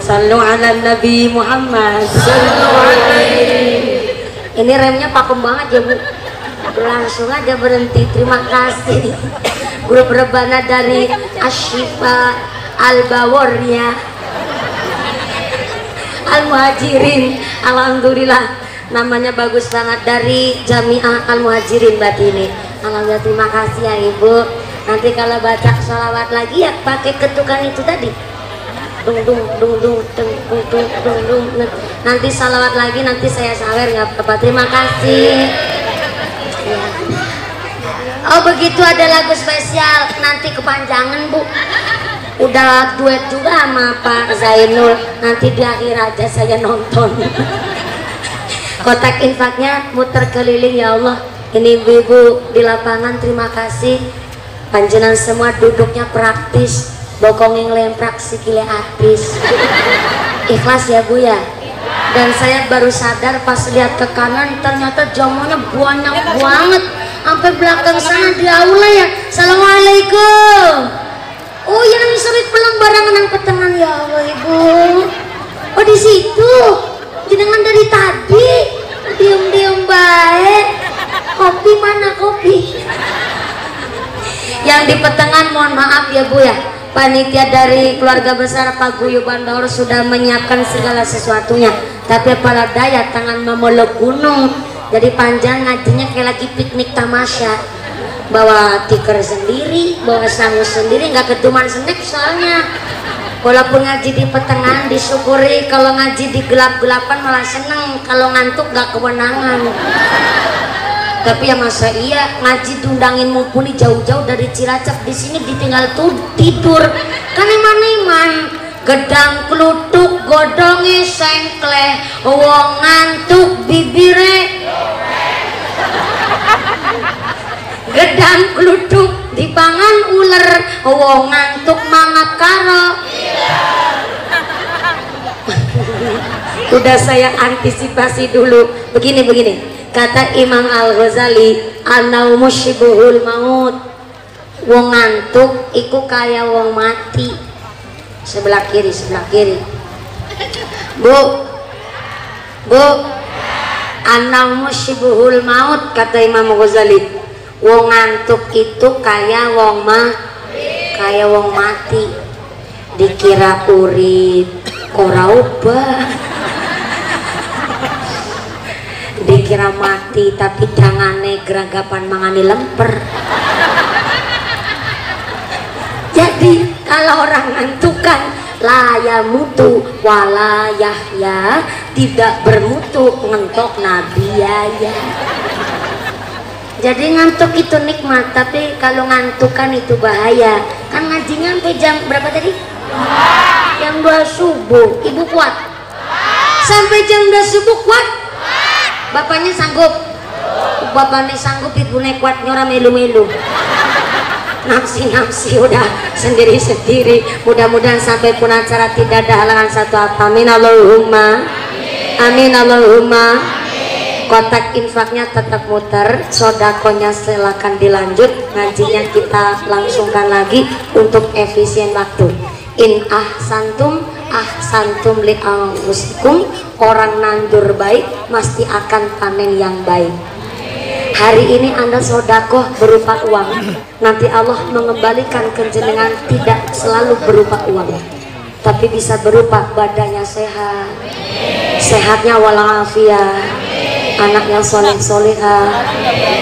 Speaker 1: Sallu ala Nabi Muhammad. Sallu alaihi. Ini remnya pakem banget ya Bu. Langsung aja berhenti. Terima kasih. Grup Rebana dari Asy-Syifa Al-Bawariyah Al-Muhajirin. Alhamdulillah namanya bagus banget, dari Jamiah Al-Muhajirin berarti ini. Alhamdulillah, terima kasih ya Ibu. Nanti kalau baca sholawat lagi ya pakai ketukan itu tadi. Dung dung dung dung dung dung dung dung dung. Nanti salawat lagi, nanti saya sawer nggak apa-apa. Terima kasih. Ya. Oh begitu, ada lagu spesial, nanti kepanjangan Bu. Udah duet juga sama Pak Zainul, nanti di akhir aja saya nonton. Kotak infaknya muter keliling ya Allah. Ini ibu-ibu di lapangan, terima kasih. Panjenengan semua duduknya praktis, bokonging lemprak sikile artis. Ikhlas ya Bu ya. Dan saya baru sadar pas lihat ke kanan, ternyata jamunya banyak banget sampai belakang sana di aula ya. Assalamualaikum. Oh yang serit pelang barangan yang petengan ya Allah Ibu. Oh di situ jenengan dari tadi. diem baik. Kopi mana kopi? Yang di pertengahan mohon maaf ya Bu ya, panitia dari keluarga besar Paguyuban Bawor sudah menyiapkan segala sesuatunya, tapi pada daya tangan memeluk gunung, jadi panjang ngajinya kayak lagi piknik tamasya, bawa tikar sendiri, bawa sangu sendiri, nggak ketuman snack soalnya. Walaupun ngaji di pertengahan disyukuri, kalau ngaji di gelap-gelapan malah seneng, kalau ngantuk nggak kewenangan. Tapi ya masa iya ngaji diundangin mumpuni jauh-jauh dari Cilacap, di sini ditinggal tidur kan iman gedang klutuk godonge sengkle wong ngantuk bibire gedang klutuk dipangan uler wong ngantuk mangat karo. Udah saya antisipasi dulu begini. Kata Imam Al-Ghazali, an-naumu syibuhul maut. Wong ngantuk iku kaya wong mati. Sebelah kiri. Bu, an-naumu syibuhul maut, kata Imam Al-Ghazali. Wong ngantuk itu kaya wong mati. Dikira urip ora ubah. Dikira mati tapi dangane geragapan mangani lemper. Jadi kalau orang ngantukan laya mutu walayah ya, tidak bermutu ngentok nabi ya. Jadi ngantuk itu nikmat, tapi kalau ngantukan itu bahaya. Kan ngajinya sampai jam berapa tadi? Jam 2 subuh. Ibu kuat? Sampai jam 2 subuh kuat? Bapaknya sanggup? Bapaknya sanggup, ibunya kuat nyora melu-melu. Nafsi udah sendiri-sendiri. Mudah-mudahan sampai pun acara tidak ada halangan satu apa. Amin Allahumma. Amin Allahumma. Kotak infaknya tetap muter, sodakonya silakan dilanjut, ngajinya kita langsungkan lagi untuk efisien waktu. In ahsantum li anfusikum, orang nandur baik pasti akan panen yang baik. Hari ini Anda sodakoh berupa uang, nanti Allah mengembalikan ke jenengan tidak selalu berupa uang, tapi bisa berupa badannya sehat, sehatnya walafiat, anaknya soleh-solehah,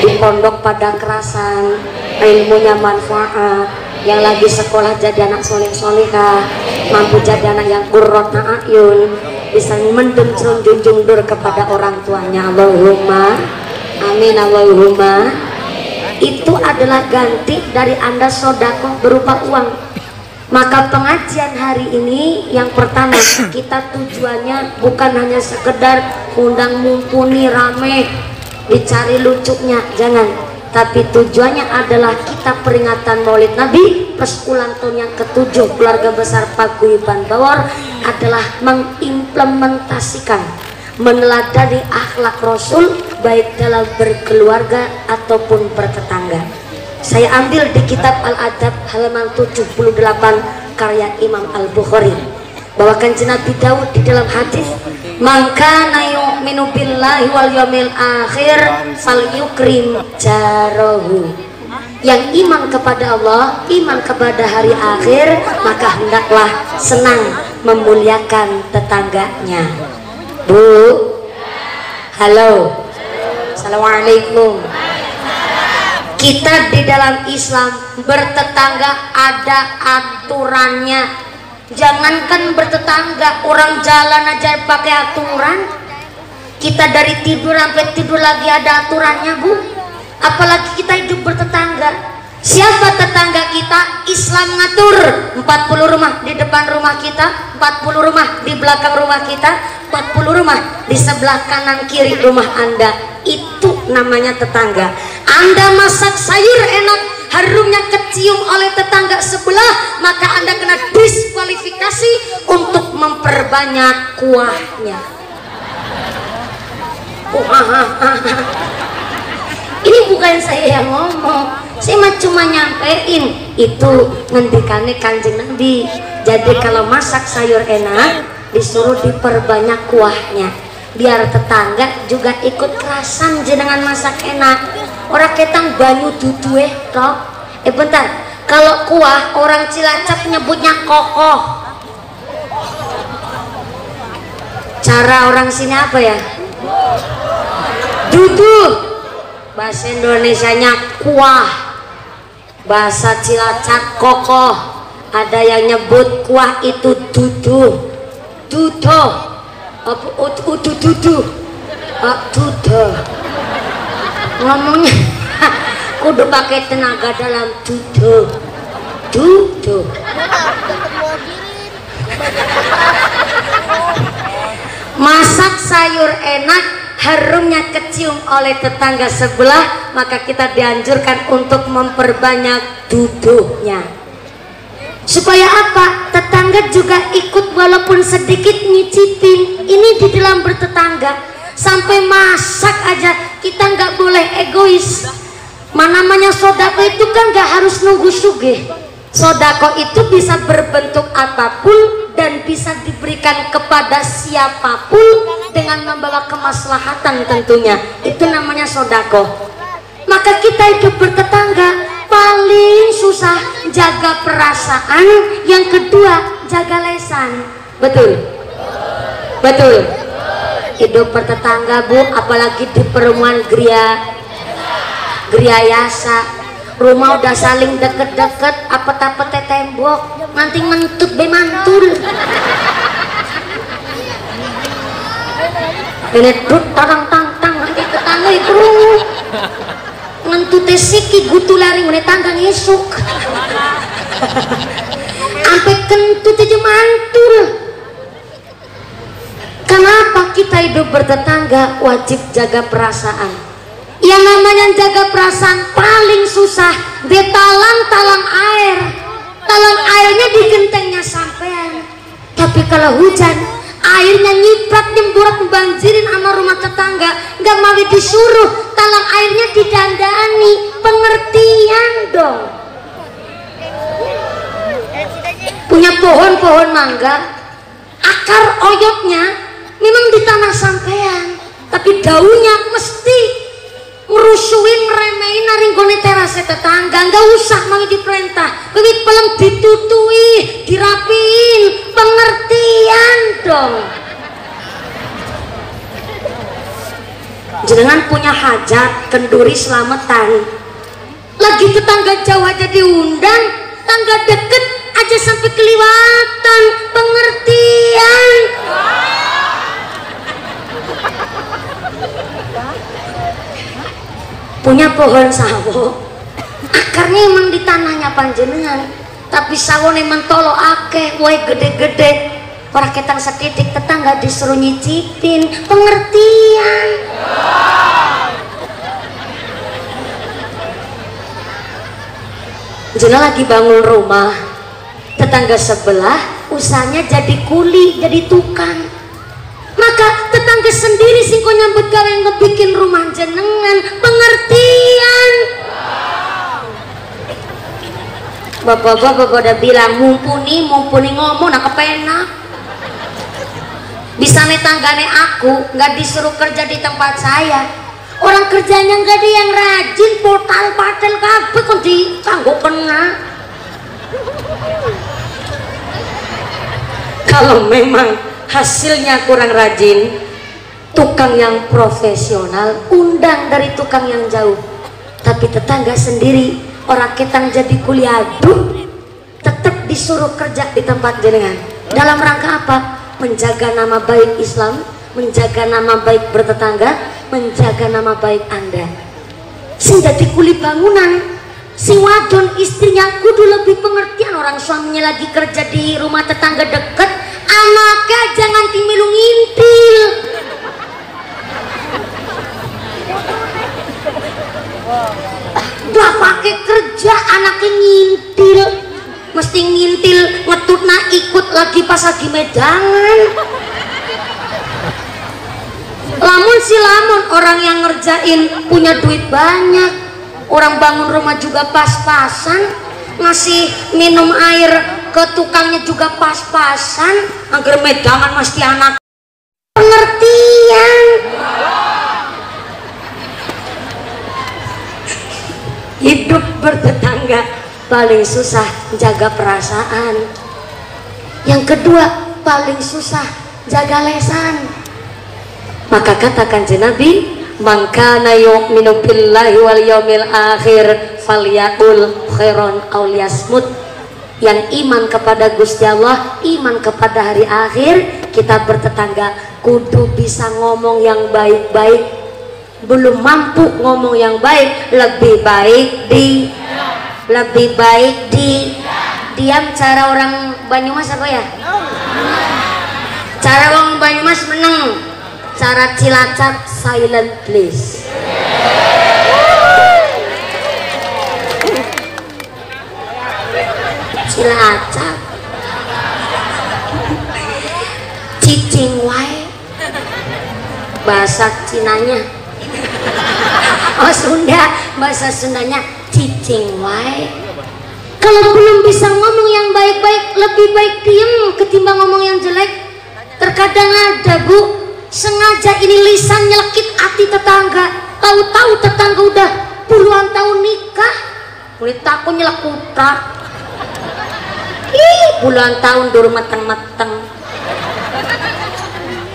Speaker 1: di pondok pada kerasan, ilmunya manfaat, yang lagi sekolah jadi anak soleh-solehah, mampu jadi anak yang qurrata a'yun, bisa mendem junjung dur kepada orang tuanya. Allahumma amin Allahumma. Itu adalah ganti dari Anda sodakoh berupa uang. Maka pengajian hari ini yang pertama, kita tujuannya bukan hanya sekedar undang mumpuni rame dicari lucunya, jangan, tapi tujuannya adalah kita peringatan Maulid Nabi plus ulang tahun yang ke-7 keluarga besar Paguyuban Bawor adalah mengimplementasikan, meneladani akhlak Rasul baik dalam berkeluarga ataupun bertetangga. Saya ambil di kitab Al-Adab halaman 78 karya Imam Al-Bukhari, bahwa kanjeng Nabi Daud di dalam hadis, "Man kana yu'minu billahi wal yawmil akhir falyukrim jarahu." Yang iman kepada Allah, iman kepada hari akhir, maka hendaklah senang memuliakan tetangganya. Bu, halo, assalamualaikum. Kita di dalam Islam bertetangga ada aturannya. Jangankan bertetangga, orang jalan aja pakai aturan. Kita dari tidur sampai tidur lagi ada aturannya, Bu. Apalagi kita hidup bertetangga. Siapa tetangga kita? Islam ngatur 40 rumah di depan rumah kita, 40 rumah di belakang rumah kita, 40 rumah di sebelah kanan kiri rumah Anda. Itu namanya tetangga. Anda masak sayur enak, harumnya kecium oleh tetangga sebelah, maka Anda kena diskualifikasi untuk memperbanyak kuahnya. Ini bukan saya yang ngomong, saya cuma nyampein itu ngendikane Kanjeng Nabi. Jadi kalau masak sayur enak disuruh diperbanyak kuahnya. biar tetangga juga ikut kerasan jenengan masak enak. Orang ketang banyu dudu toh. Bentar, kalau kuah orang Cilacap nyebutnya kokoh. Cara orang sini apa ya? Dudu. Bahasa Indonesianya kuah. Bahasa Cilacap kokoh. Ada yang nyebut kuah itu dudu. Dudo. Dudu. Dudo. Ngomongnya kudu pakai tenaga dalam dudu. Dudu. Masak sayur enak, harumnya kecium oleh tetangga sebelah, maka kita dianjurkan untuk memperbanyak duduhnya. Supaya apa? Tetangga juga ikut walaupun sedikit nyicipin. Ini di dalam bertetangga. Sampai masak aja kita nggak boleh egois. Namanya sodako itu kan nggak harus nunggu sugih. Sodako itu bisa berbentuk apapun dan bisa diberikan kepada siapapun dengan membawa kemaslahatan tentunya. Itu namanya sodako. Maka kita hidup bertetangga paling susah jaga perasaan, yang kedua jaga lesan. Betul? Betul? Hidup bertetangga Bu, apalagi di perumahan Gria Yasa, rumah udah saling deket-deket, apet-apet tembok, nanti mentut be mantul. Ini dut tarang-tang-tang nanti tetangga itu ngentut siki gutu lari mulai tanggang esuk. Sampai kentut aja mantul. Kenapa kita hidup bertetangga wajib jaga perasaan? Yang namanya jaga perasaan paling susah betalang talang air. Talang airnya di gentengnya sampean. Tapi kalau hujan, airnya nyiprat nyemburat membanjirin sama rumah tetangga, nggak mau disuruh, talang airnya didandani. Pengertian dong. Punya pohon-pohon mangga, akar oyotnya memang di tanah sampean, tapi daunnya mesti ngerusuin, ngeremehin naringgone terase tetangga. Nggak usah mau diperintah, bibit pelem ditutui, dirapiin. Pengertian dong. Jenengan punya hajat kenduri selamatan, lagi tetangga jauh aja diundang, tangga deket aja sampai keliwatan. Pengertian. Punya pohon sawo, akarnya emang di tanahnya panjenengan, tapi sawo emang tolo akeh, wae gede-gede. Orang ketang setitik tetangga disuruh nyicipin. Pengertian. Jenengan lagi bangun rumah, tetangga sebelah usahanya jadi kuli, jadi tukang. Maka tetangga sendiri sing kok nyambut gawe ngebikin rumah jenengan. Pengertian. Bapak-bapak udah bilang mumpuni ngomong nak kepenak. Bisa nih tanggane aku nggak disuruh kerja di tempat saya. Orang kerjanya nggak ada yang rajin, portal patel kabeh kok ditangguh kena. Kalau memang hasilnya kurang rajin, tukang yang profesional undang dari tukang yang jauh. Tapi tetangga sendiri orang ketang jadi kuliah tetap disuruh kerja di tempat jenengan. Dalam rangka apa? Menjaga nama baik Islam, menjaga nama baik bertetangga, menjaga nama baik Anda. Sing dadi kuli bangunan, si wadon istrinya kudu lebih pengertian. Orang suaminya lagi kerja di rumah tetangga deket, anaknya jangan timilu ngintil. Bapaknya kerja, anaknya ngintil. Mesti ngintil, ngetutna ikut lagi pas lagi medangan. Lamun si lamun orang yang ngerjain punya duit banyak, orang bangun rumah juga pas-pasan, ngasih minum air ke tukangnya juga pas-pasan, agar medangan mesti anak. Pengerti. siang. Hidup bertetangga paling susah jaga perasaan. Yang kedua paling susah jaga lesan. Maka katakan Nabi, man kana yu'minu billahi wal yaumil akhir falyaqul khairan aw liyasmut. Yang iman kepada Gusti Allah, iman kepada hari akhir, kita bertetangga kudu bisa ngomong yang baik-baik. Belum mampu ngomong yang baik, lebih baik diam. Cara orang Banyumas apa ya? Cara orang Banyumas meneng. Cara Cilacap silent please. Cilacap cicing wae bahasa Cinanya. Oh Sunda, bahasa Sundanya cicing wae. Kalau belum bisa ngomong yang baik-baik, lebih baik diem ketimbang ngomong yang jelek. Terkadang ada bu, sengaja ini lisan nyelekit hati tetangga. Tahu-tahu tetangga udah puluhan tahun nikah, kulit aku nyelek kutak. Ih, puluhan tahun dulu mateng-mateng.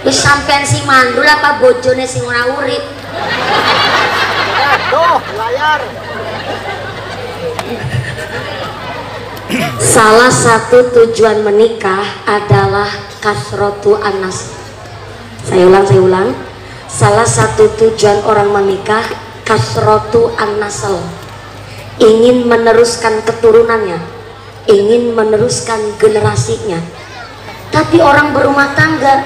Speaker 1: Wis sampean si mandul apa bojone sing ora urip. Tuh, layar. Salah satu tujuan menikah adalah kasrotu anas. Saya ulang. Salah satu tujuan orang menikah kasrotu an-nasl. Ingin meneruskan keturunannya, ingin meneruskan generasinya. Tapi orang berumah tangga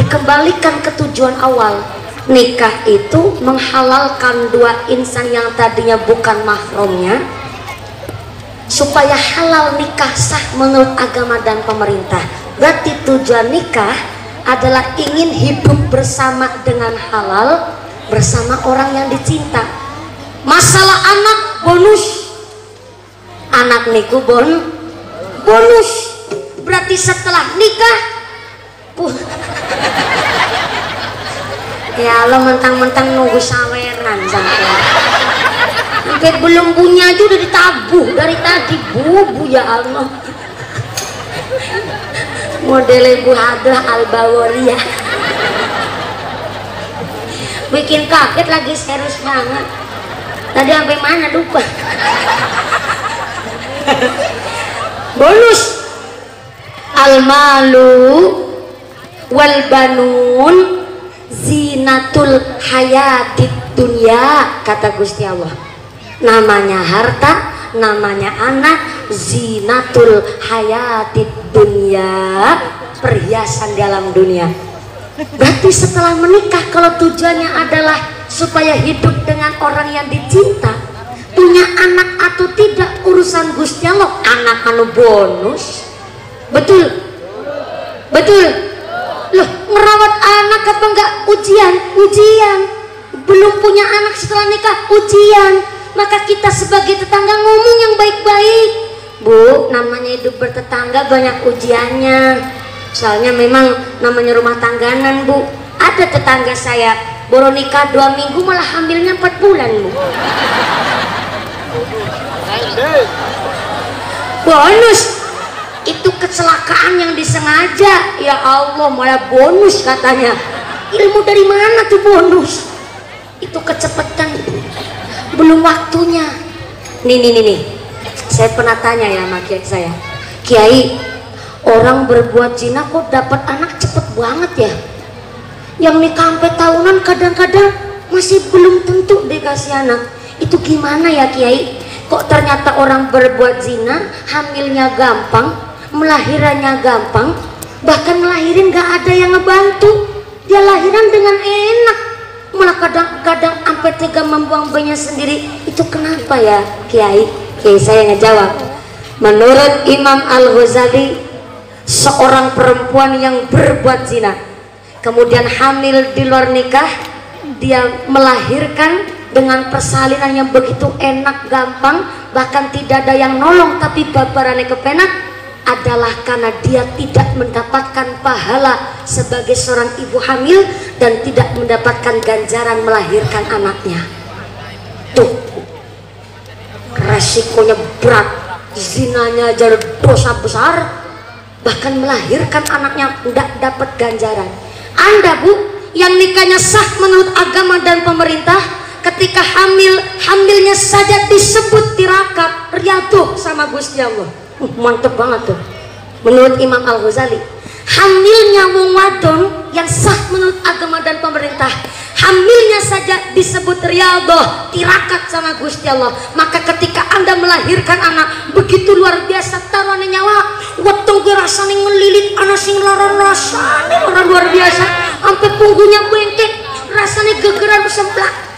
Speaker 1: dikembalikan ke tujuan awal. Nikah itu menghalalkan dua insan yang tadinya bukan mahramnya, supaya halal nikah sah menurut agama dan pemerintah. Berarti tujuan nikah adalah ingin hidup bersama dengan halal bersama orang yang dicinta. Masalah anak bonus, anak niku bonus. Berarti setelah nikah ya Allah, mentang-mentang nunggu saweran sampai belum punya aja udah ditabuh dari tadi bu ya Allah. Model Ibu Hadah Al-Bawariyah bikin kaget lagi, serius banget. Tadi sampai mana lupa. Bonus al-malu wal banun zinatul hayatid dunya, kata Gusti Allah. Namanya harta, namanya anak, zinatul hayatid dunya, perhiasan dalam dunia. Berarti setelah menikah, kalau tujuannya adalah supaya hidup dengan orang yang dicinta, punya anak atau tidak urusan Gusti Allah. Anak anu bonus, betul loh. Merawat anak apa enggak ujian? Belum punya anak setelah nikah ujian. Maka kita sebagai tetangga ngomong yang baik-baik. Bu, namanya hidup bertetangga banyak ujiannya. Soalnya memang namanya rumah tangganan bu. Ada tetangga saya baru nikah 2 minggu malah hamilnya 4 bulan bu. Bonus itu kecelakaan yang disengaja. Ya Allah, malah bonus katanya. Ilmu dari mana tuh bonus? Itu kecepatan, belum waktunya. Nih. Saya pernah tanya ya sama kiai saya, Kiai, orang berbuat zina kok dapat anak cepet banget ya? Yang nikah sampai tahunan kadang-kadang masih belum tentu dikasih anak. Itu gimana ya Kiai? Kok ternyata orang berbuat zina hamilnya gampang, melahirannya gampang, bahkan ngelahirin gak ada yang ngebantu, dia lahiran dengan enak, malah kadang-kadang sampai tega membuang bayinya sendiri. Itu kenapa ya Kiai? Kiai saya ngejawab, menurut Imam Al-Ghazali, seorang perempuan yang berbuat zina kemudian hamil di luar nikah, dia melahirkan dengan persalinan yang begitu enak, gampang, bahkan tidak ada yang nolong, tapi babarannya kepenak, adalah karena dia tidak mendapatkan pahala sebagai seorang ibu hamil dan tidak mendapatkan ganjaran melahirkan anaknya. Tuh, resikonya berat, zinanya aja dosa besar, bahkan melahirkan anaknya tidak dapat ganjaran. Anda Bu, yang nikahnya sah menurut agama dan pemerintah, ketika hamilnya saja disebut tirakat, riyadhah sama Gusti Allah. Mantep banget tuh. Menurut Imam Al-Ghazali, hamilnya wong wadon yang sah menurut agama dan pemerintah, hamilnya saja disebut riyadhah, tirakat sama Gusti Allah. Maka ketika Anda melahirkan anak, begitu luar biasa taruhannya nyawa, weteng ge rasane ngelilit ana sing laran rasane orang luar biasa, sampai punggungnya bengkek, rasane gegeran semplak.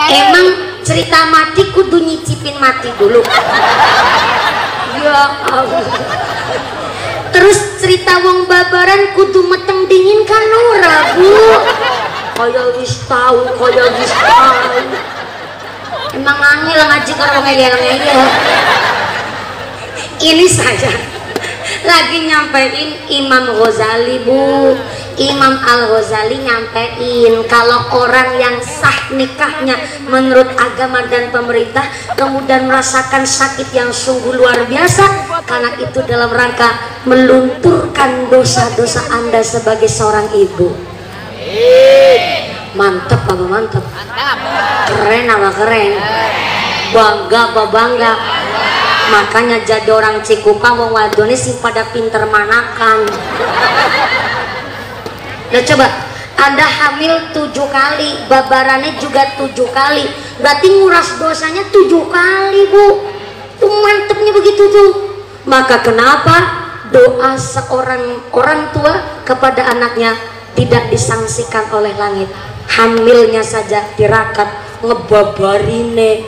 Speaker 1: Emang cerita mati kudu nyicipin mati dulu. Ya Allah. Terus cerita wong babaran kudu meteng dingin kan ora Bu? Kaya wis tau. Emang angel ngaji karo ngeyel-ngeyel. Ini saja lagi nyampein Imam Ghazali Bu. Imam Al-Ghazali nyampein kalau orang yang sah nikahnya menurut agama dan pemerintah kemudian merasakan sakit yang sungguh luar biasa, karena itu dalam rangka melunturkan dosa-dosa Anda sebagai seorang ibu. Mantep apa mantep? Keren apa keren? Bangga apa bangga? Makanya jadi orang Cikupa wong wadone sing pada pinter manakan. Udah coba, Anda hamil 7 kali, babarannya juga 7 kali, berarti nguras dosanya 7 kali Bu. Tuh mantepnya begitu tuh. Maka kenapa doa seorang orang tua kepada anaknya tidak disangsikan oleh langit? Hamilnya saja tirakat, ngebabarine,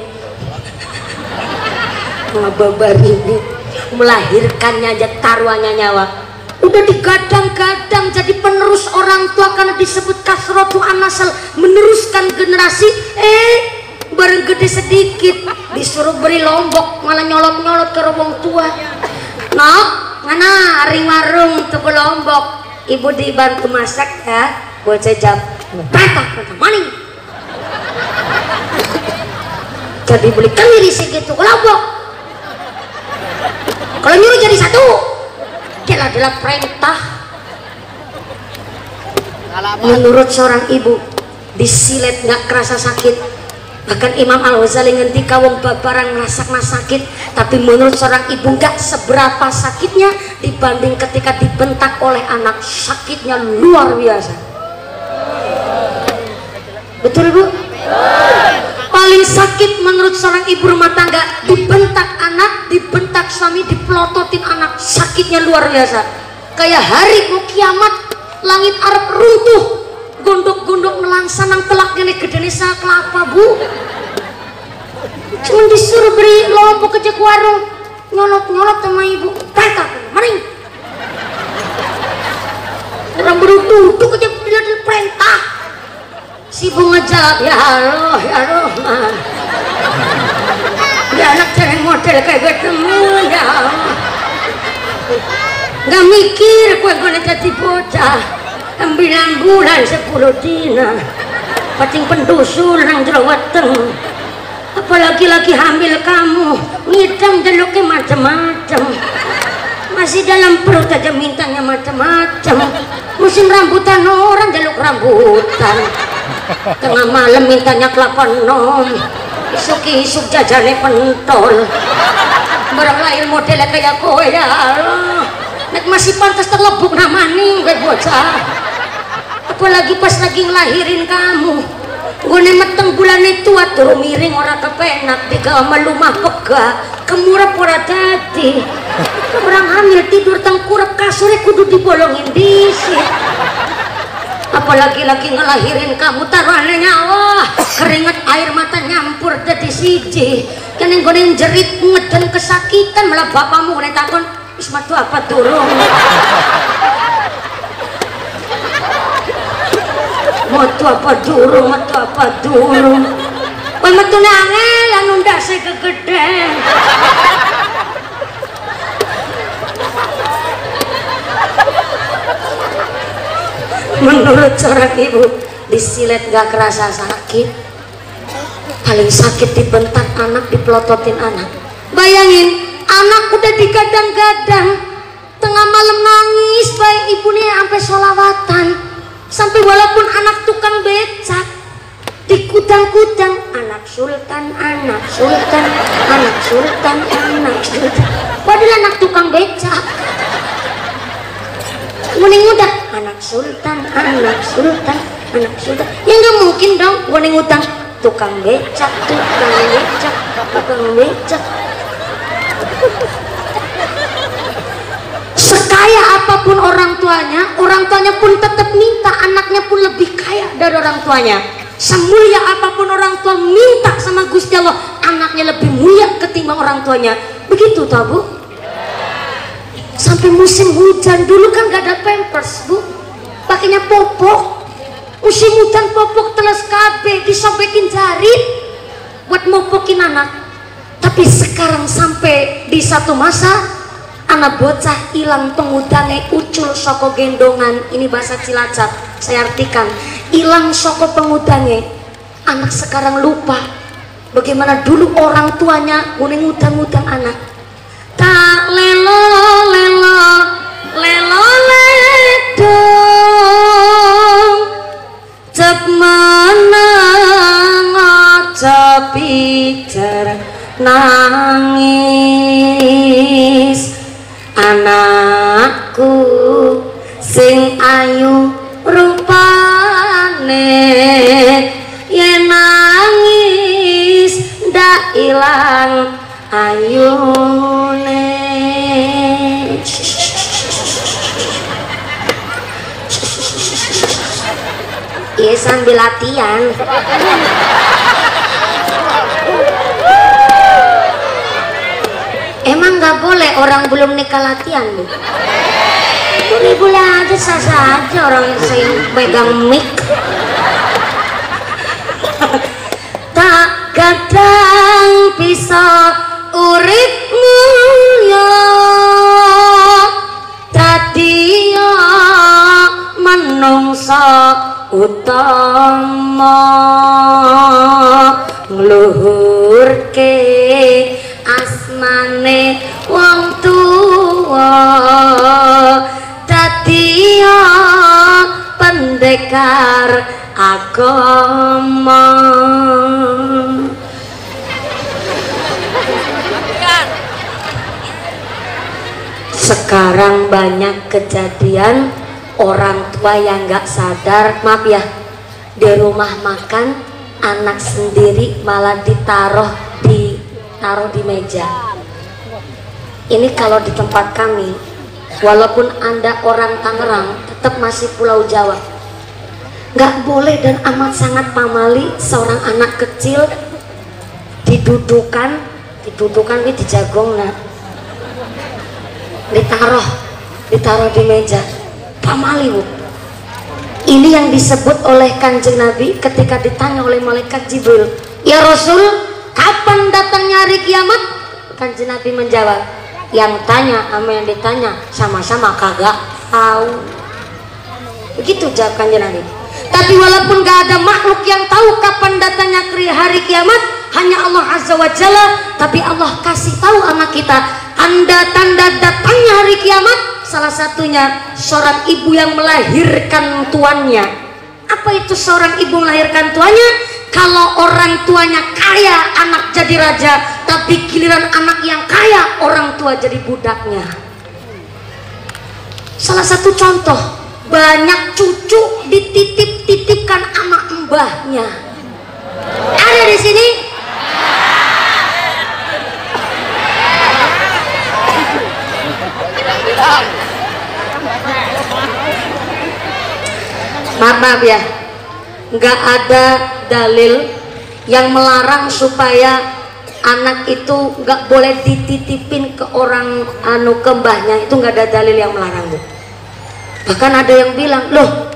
Speaker 1: melahirkannya aja taruhannya nyawa. Udah digadang-gadang jadi penerus orang tua karena disebut kasrotu anasal, meneruskan generasi. Bareng gede sedikit disuruh beri lombok malah nyolot-nyolot ke wong tua. Nok, mana ring warung tuku lombok, ibu dibantu masak ya, buat jam patah maning. Jadi beli kemiri segitu lombok. Kalau nyuruh jadi satu, dia adalah perintah. Menurut seorang ibu disilet nggak kerasa sakit. Bahkan Imam Al-Ghazali ngendika wong babaran ngrasakna sakit, tapi menurut seorang ibu nggak seberapa sakitnya dibanding ketika dibentak oleh anak. Sakitnya luar biasa. Betul Bu? Paling sakit menurut seorang ibu rumah tangga dibentak anak, dibentak suami, dipelototin anak. Sakitnya luar biasa. Kayak hari mau kiamat, langit arep runtuh, gondok-gondok nelangsang nang telak gini gedene sak kelapa Bu. Cuman disuruh beri lombok ke warung, nyolot-nyolot sama ibu, patah maring. Orang berduduk aja bila perintah. Si ibu ngejawab, ya Allah, ya Rahman. Ya anak cewek model kayak bertemu, ya Allah. Gak mikir gue jadi bocah 9 bulan 10 dina pating pendusul nang jero weteng, apalagi lagi hamil kamu, ngidam jaluknya macam-macam, masih dalam perut aja mintanya macam-macam. Musim rambutan orang jaluk rambutan, tengah malam mintanya kelapa nom, isuk-isuk jajannya pentol, barang lahir modelnya kayak kowe ya Allah. Nek masih pantas terlebuk namanya gue bocah, apalagi pas lagi ngelahirin kamu. Gue meteng bulan itu turu miring orang kepenak di kamar lumah pega kemurap ora dadi. Orang hamil tidur tengkurap kasurnya kudu dibolongin disit. Apalagi lagi ngelahirin kamu taruhannya nyawa, keringet air mata nyampur jadi siji kene nggone jerit ngeden kesakitan malah bapakmu kene takon wis metu apa durung metu apa durung kowe metune angel lan ndase kegedhen menurut seorang ibu disilet gak kerasa sakit, paling sakit dibentak anak, dipelototin anak. Bayangin anak udah digadang-gadang tengah malam nangis baik ibunya sampai sholawatan, sampai walaupun anak tukang becak dikudang-kudang anak sultan padahal anak tukang becak mending udah anak sultan ya nggak mungkin dong mending utang tukang becak sekaya apapun orang tuanya pun tetap minta anaknya pun lebih kaya dari orang tuanya. Semulia apapun orang tua minta sama Gusti Allah anaknya lebih mulia ketimbang orang tuanya. Begitu toh Bu? Sampai musim hujan dulu kan gak ada pampers Bu, pakainya popok. Musim hujan popok teles KB disobekin jari buat mopokin anak. Tapi sekarang sampai di satu masa anak bocah hilang pengudangnya ucul soko gendongan. Ini bahasa Cilacap saya artikan, hilang soko pengudangnya. Anak sekarang lupa bagaimana dulu orang tuanya nguning udang-udang anak. Tak lelo ledong cep menang aja pijar nangis anakku sing ayu rupane yen nangis ndak ilang ayune. Iya sambil latihan. Emang nggak boleh orang belum nikah latihan Bu? Boleh aja sah aja orang yang saya pegang mic. Tak kadang bisa urip mulya tadiya manungsa utama ngluhurke asmane wong tuwa tadiya pendekar agama. Sekarang banyak kejadian orang tua yang nggak sadar, maaf ya, di rumah makan anak sendiri malah ditaruh di meja. Ini kalau di tempat kami, walaupun Anda orang Tangerang, tetap masih Pulau Jawa. Nggak boleh dan amat sangat pamali seorang anak kecil didudukan di jagong, nah, ditaruh di meja. Pamali Bu. Ini yang disebut oleh Kanjeng Nabi ketika ditanya oleh malaikat Jibril, ya Rasul, kapan datangnya hari kiamat? Kanjeng Nabi menjawab, yang tanya sama yang ditanya sama-sama kagak tahu. Begitu jawab Kanjeng Nabi. Tapi walaupun gak ada makhluk yang tahu kapan datangnya hari kiamat, hanya Allah Azza wa Jalla. Tapi Allah kasih tahu anak kita tanda datangnya hari kiamat. Salah satunya seorang ibu yang melahirkan tuannya. Apa itu seorang ibu melahirkan tuannya? Kalau orang tuanya kaya, anak jadi raja, tapi giliran anak yang kaya, orang tua jadi budaknya. Salah satu contoh, banyak cucu dititip-titipkan anak mbahnya. Ada di sini? Maaf ya, nggak ada dalil yang melarang supaya anak itu nggak boleh dititipin ke orang ke mbahnya, itu nggak ada dalil yang melarang Bu. Bahkan ada yang bilang, loh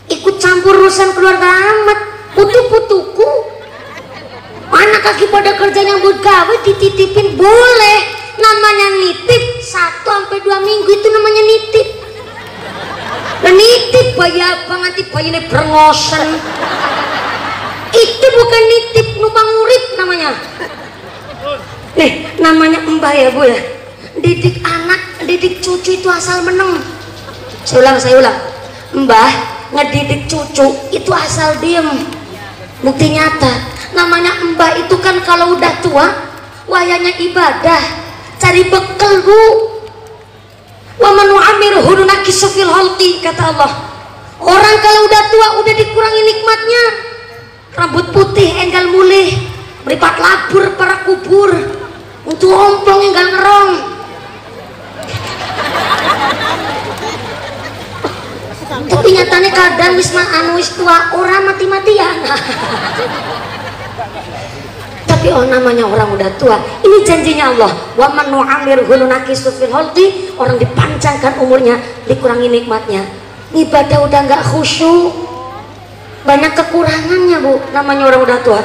Speaker 1: ikut campur urusan keluarga amat, putu-putuku anak kaki pada kerjanya buat gawe dititipin boleh, namanya nitip 1-2 minggu itu namanya nitip. Dan nitip bayi apa nanti bayi ini berengosen, itu bukan nitip, numpang urip namanya. Nih namanya mbah ya Bu ya, didik anak, didik cucu itu asal meneng. Saya ulang, mbah ngedidik cucu itu asal diem. Bukti nyata, namanya mbah itu kan kalau udah tua wayanya ibadah, cari bekal Bu. Wa man nu'ammirhu nunakisu fil khalqi, kata Allah. Orang kalau udah tua udah dikurangi nikmatnya. Rambut putih enggal mulih, meripat labur para kubur, untuk ompong enggal ngerong. Tapi nyatanya kadang wis wis tua orang mati-matian. Tapi namanya orang udah tua, ini janjinya Allah. Wa man nu'ammirhu nunakisu fil khalqi, orang dipanjangkan umurnya, dikurangi nikmatnya. Ibadah udah nggak khusyuk, banyak kekurangannya Bu, namanya orang udah tua.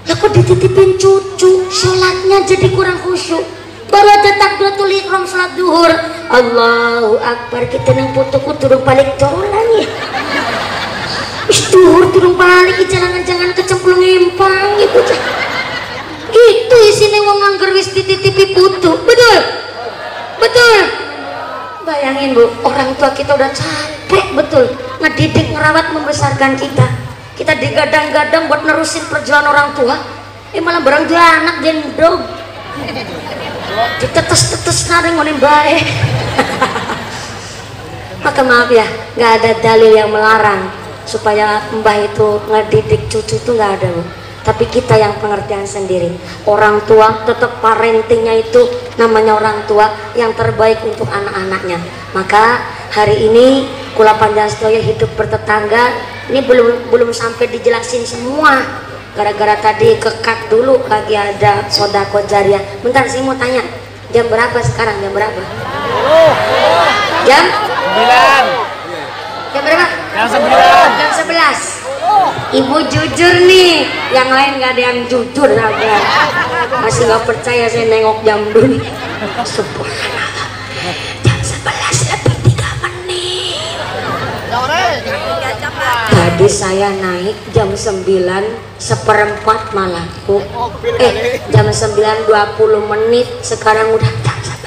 Speaker 1: Lah kok dititipin cucu, sholatnya jadi kurang khusyuk. Baru ada takbiratul ihram salat duhur, Allahu Akbar, kita nang putuku turun balik dolan ya. Wis duhur turun balik jangan kecemplung empang gitu. Gitu isine wong nganggur wis dititipi putu. Betul. Bayangin Bu, orang tua kita udah capek betul ngedidik, ngerawat, membesarkan kita. Kita digadang-gadang buat nerusin perjuangan orang tua, malah barang dia anak gendong ditetes-tetes naring ngonin baik. Maka maaf ya, nggak ada dalil yang melarang supaya mbah itu ngedidik cucu itu, nggak ada Bu. Tapi kita yang pengertian sendiri. Orang tua tetap parentingnya itu namanya orang tua yang terbaik untuk anak-anaknya. Maka hari ini kula panjenengan hidup bertetangga ini belum sampai dijelasin semua. Gara-gara tadi kekat dulu lagi ada sodako jariah. Bentar saya mau tanya, jam berapa sekarang? Jam berapa? Jam 9. Jam berapa? Jam 9. Jam 11. Ibu jujur nih, yang lain nggak ada yang jujur. Masih nggak percaya, saya nengok jam dulu. Subhanallah, jam 11 lebih 3 menit. Tadi saya naik jam 9:15 malah jam 9:20 menit, sekarang udah jam 11.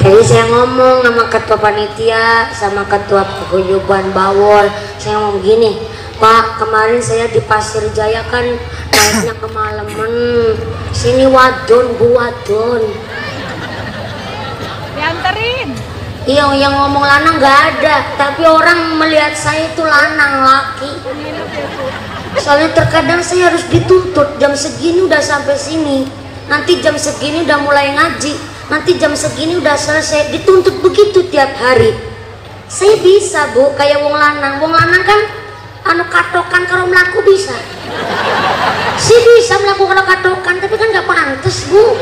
Speaker 1: Jadi saya ngomong sama ketua panitia, sama ketua paguyuban Bawor, saya ngomong gini, Pak, kemarin saya di Pasir Jaya kan naiknya kemalaman, sini wadon Bu, wadon dianterin. Iya, yang ngomong lanang nggak ada, tapi orang melihat saya itu lanang, laki. Soalnya terkadang saya harus dituntut, jam segini udah sampai sini, nanti jam segini udah mulai ngaji, nanti jam segini udah selesai, dituntut begitu tiap hari. Saya bisa Bu, kayak wong lanang kan katokan kalau melaku bisa. Si bisa melakukan katokan, tapi kan nggak pantas Bu.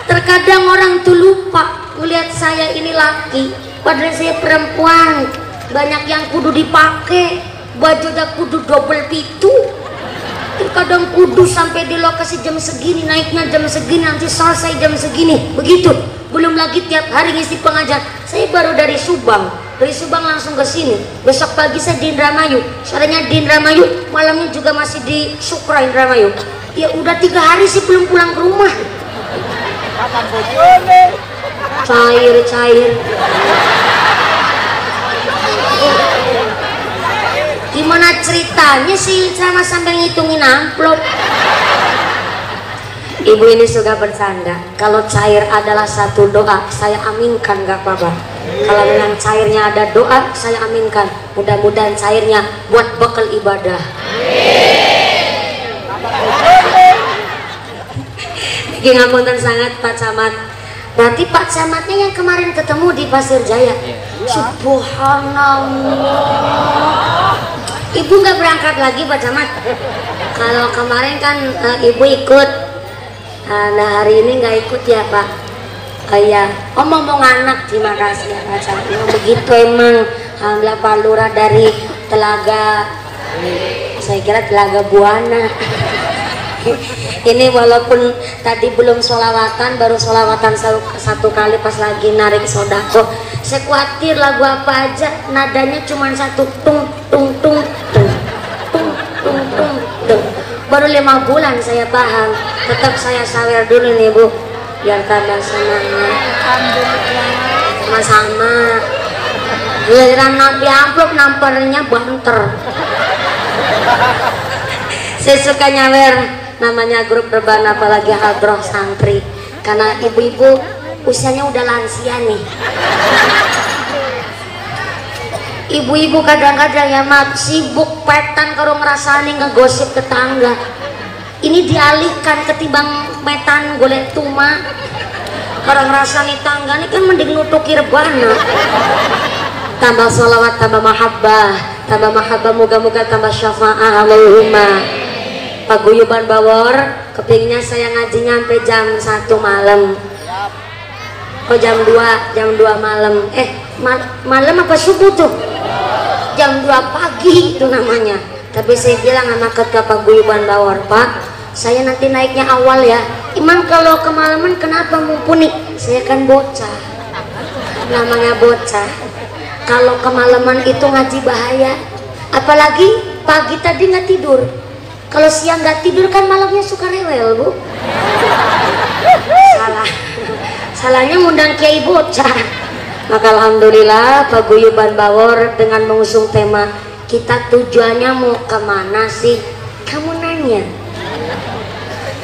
Speaker 1: Terkadang orang tuh lupa melihat saya ini laki, padahal saya perempuan. Banyak yang kudu dipakai, baju udah kudu double pitu. Terkadang kudu sampai di lokasi jam segini, naiknya jam segini, nanti selesai jam segini, begitu. Belum lagi tiap hari ngisi pengajian. Saya baru dari Subang langsung ke sini. Besok pagi saya di Indramayu, sorenya di Indramayu, malamnya juga masih di Sukra Indramayu. Ya udah 3 hari sih belum pulang ke rumah. Cair. Gimana ceritanya sih sama sampai ngitungin amplop? Ibu ini suka bercanda. Kalau cair adalah satu doa, saya aminkan, gak apa-apa. Kalau memang cairnya ada doa, saya aminkan. Mudah-mudahan cairnya buat bekal ibadah. Ngapunten sangat Pak Camat. Berarti Pak Camatnya yang kemarin ketemu di Pasir Jaya. Subhanallah. Ibu nggak berangkat lagi Pak Camat? Kalau kemarin kan ibu ikut, nah hari ini nggak ikut ya Pak? Ya, ngomong anak, terima kasih ya Pak Camat. Begitu emang, alhamdulillah Pak Lurah dari Telaga, saya kira Telaga Buana. Ini walaupun tadi belum sholawatan, baru sholawatan satu kali pas lagi narik sodako. Saya khawatir lagu apa aja nadanya cuma satu, tung tung tung tung tung tung tung tung. Baru 5 bulan saya paham. Tetap saya sawer dulu nih Bu, biar tambah semangat. Sama-sama. Giliran nabi amplop namparnya banter. Saya suka nyawer. Namanya grup rebana apalagi hadroh santri, karena ibu-ibu usianya udah lansia nih. Ibu-ibu kadang-kadang ya mak sibuk petan kalau ngerasani ngegosip tetangga. Ini dialihkan ketimbang metan golek tuma. Kalau ngerasani tangga ini kan mending nutuki rebana. Tambah sholawat, tambah mahabbah, moga-moga tambah syafa'ah. Allahumma. Paguyuban Bawor, kepingnya saya ngaji nyampe jam 1 malam. Oh jam 2 malam. Malam apa subuh tuh? Jam 2 pagi itu namanya. Tapi saya bilang sama ketua Paguyuban Bawor, Pak, saya nanti naiknya awal ya. Imam kalau kemalaman kenapa mumpuni? Saya kan bocah. Namanya bocah. Kalau kemalaman itu ngaji bahaya. Apalagi pagi tadi nggak tidur. Kalau siang nggak tidur kan malamnya suka rewel Bu. Salahnya ngundang kiai bocah. Maka alhamdulillah Paguyuban Bawor dengan mengusung tema kita tujuannya mau kemana sih? Kamu nanya.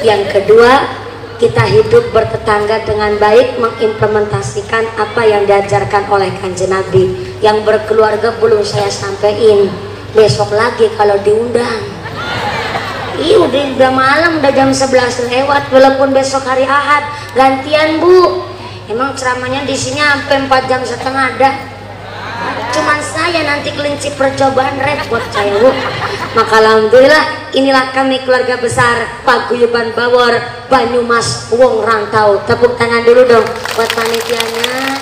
Speaker 1: Yang kedua, kita hidup bertetangga dengan baik, mengimplementasikan apa yang diajarkan oleh Kanjeng Nabi. Yang berkeluarga belum saya sampaikan, besok lagi kalau diundang. Udah malam, udah jam 11 lewat, walaupun besok hari Ahad gantian Bu. Emang ceramahnya di sini sampai 4 jam setengah ada. Cuman saya nanti kelinci percobaan repot saya Bu. Maka alhamdulillah inilah kami keluarga besar Paguyuban Bawor Banyumas Wong Rantau. Tepuk tangan dulu dong buat panitianya.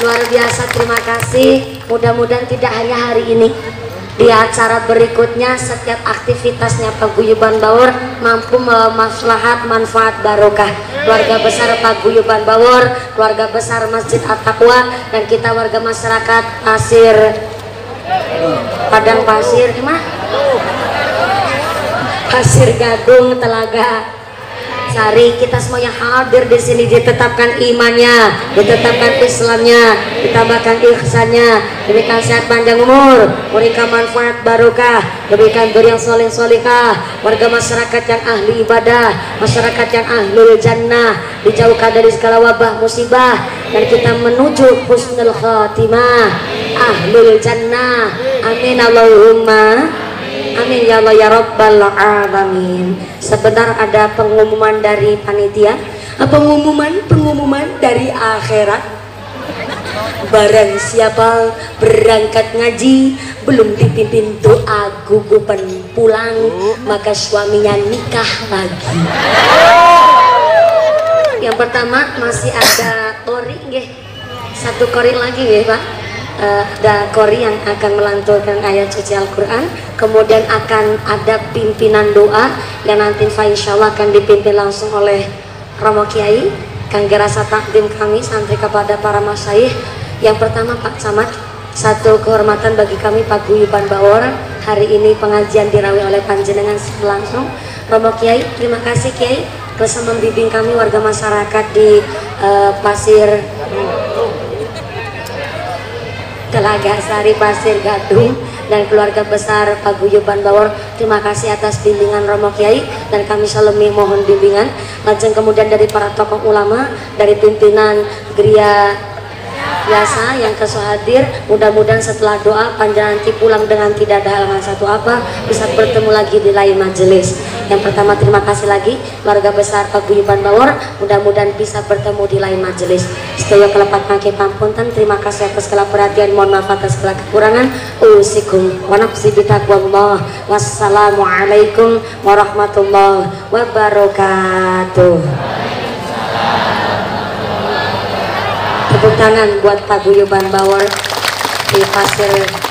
Speaker 1: Luar biasa, terima kasih. Mudah-mudahan tidak hanya hari ini, di acara berikutnya setiap aktivitasnya Paguyuban Bawor mampu memaslahat manfaat barokah. Keluarga besar Paguyuban Bawor, keluarga besar Masjid At-Taqwa, dan kita warga masyarakat Pasir Padang Pasir gimana? Pasir Gadung, Telaga Sari, kita semua yang hadir di sini ditetapkan imannya, ditetapkan Islamnya, ditambahkan ihsannya, diberikan sehat panjang umur, memberikan manfaat barokah, diberikan duri yang soleh solihah, warga masyarakat yang ahli ibadah, masyarakat yang ahlul jannah, dijauhkan dari segala wabah musibah, dan kita menuju husnul khatimah, ahlul jannah. Amin Allahumma amin ya Allah ya Rabbal alamin. Sebentar ada pengumuman dari panitia. Pengumuman dari akhirat. Barang siapa berangkat ngaji belum dipimpin doa gugupan pulang, maka suaminya nikah lagi. Yang pertama masih ada kori nggih. 1 kori lagi ya Pak. Ada kori yang akan melanturkan ayat suci Al-Quran, kemudian akan ada pimpinan doa yang nanti insya Allah akan dipimpin langsung oleh Romo Kiai. Kangge rasa takdim kami santri kepada para masyayikh. Yang pertama Pak Camat, satu kehormatan bagi kami Paguyuban Bawor, hari ini pengajian dirawih oleh panjenengan langsung. Romo Kiai, terima kasih Kiai telah membimbing kami warga masyarakat di Pasir Telaga Sari, Pasir Gadung, dan keluarga besar Paguyuban Bawor. Terima kasih atas bimbingan Romo Kiai, dan kami selalu mohon bimbingan. Lajeng kemudian dari para tokoh ulama, dari pimpinan Geria biasa yang kesuhadir, mudah-mudahan setelah doa panjang nanti pulang dengan tidak ada halangan satu apa, bisa bertemu lagi di lain majelis. Yang pertama terima kasih lagi keluarga besar Paguyuban Bawor, mudah-mudahan bisa bertemu di lain majelis. Sedaya kelepat mangke pampunten, terima kasih atas segala perhatian, mohon maaf atas segala kekurangan. Usikum wa nafsi bitaqwallah. Wassalamualaikum warahmatullahi wabarakatuh. Tepuk tangan buat Paguyuban Bawor di Pasir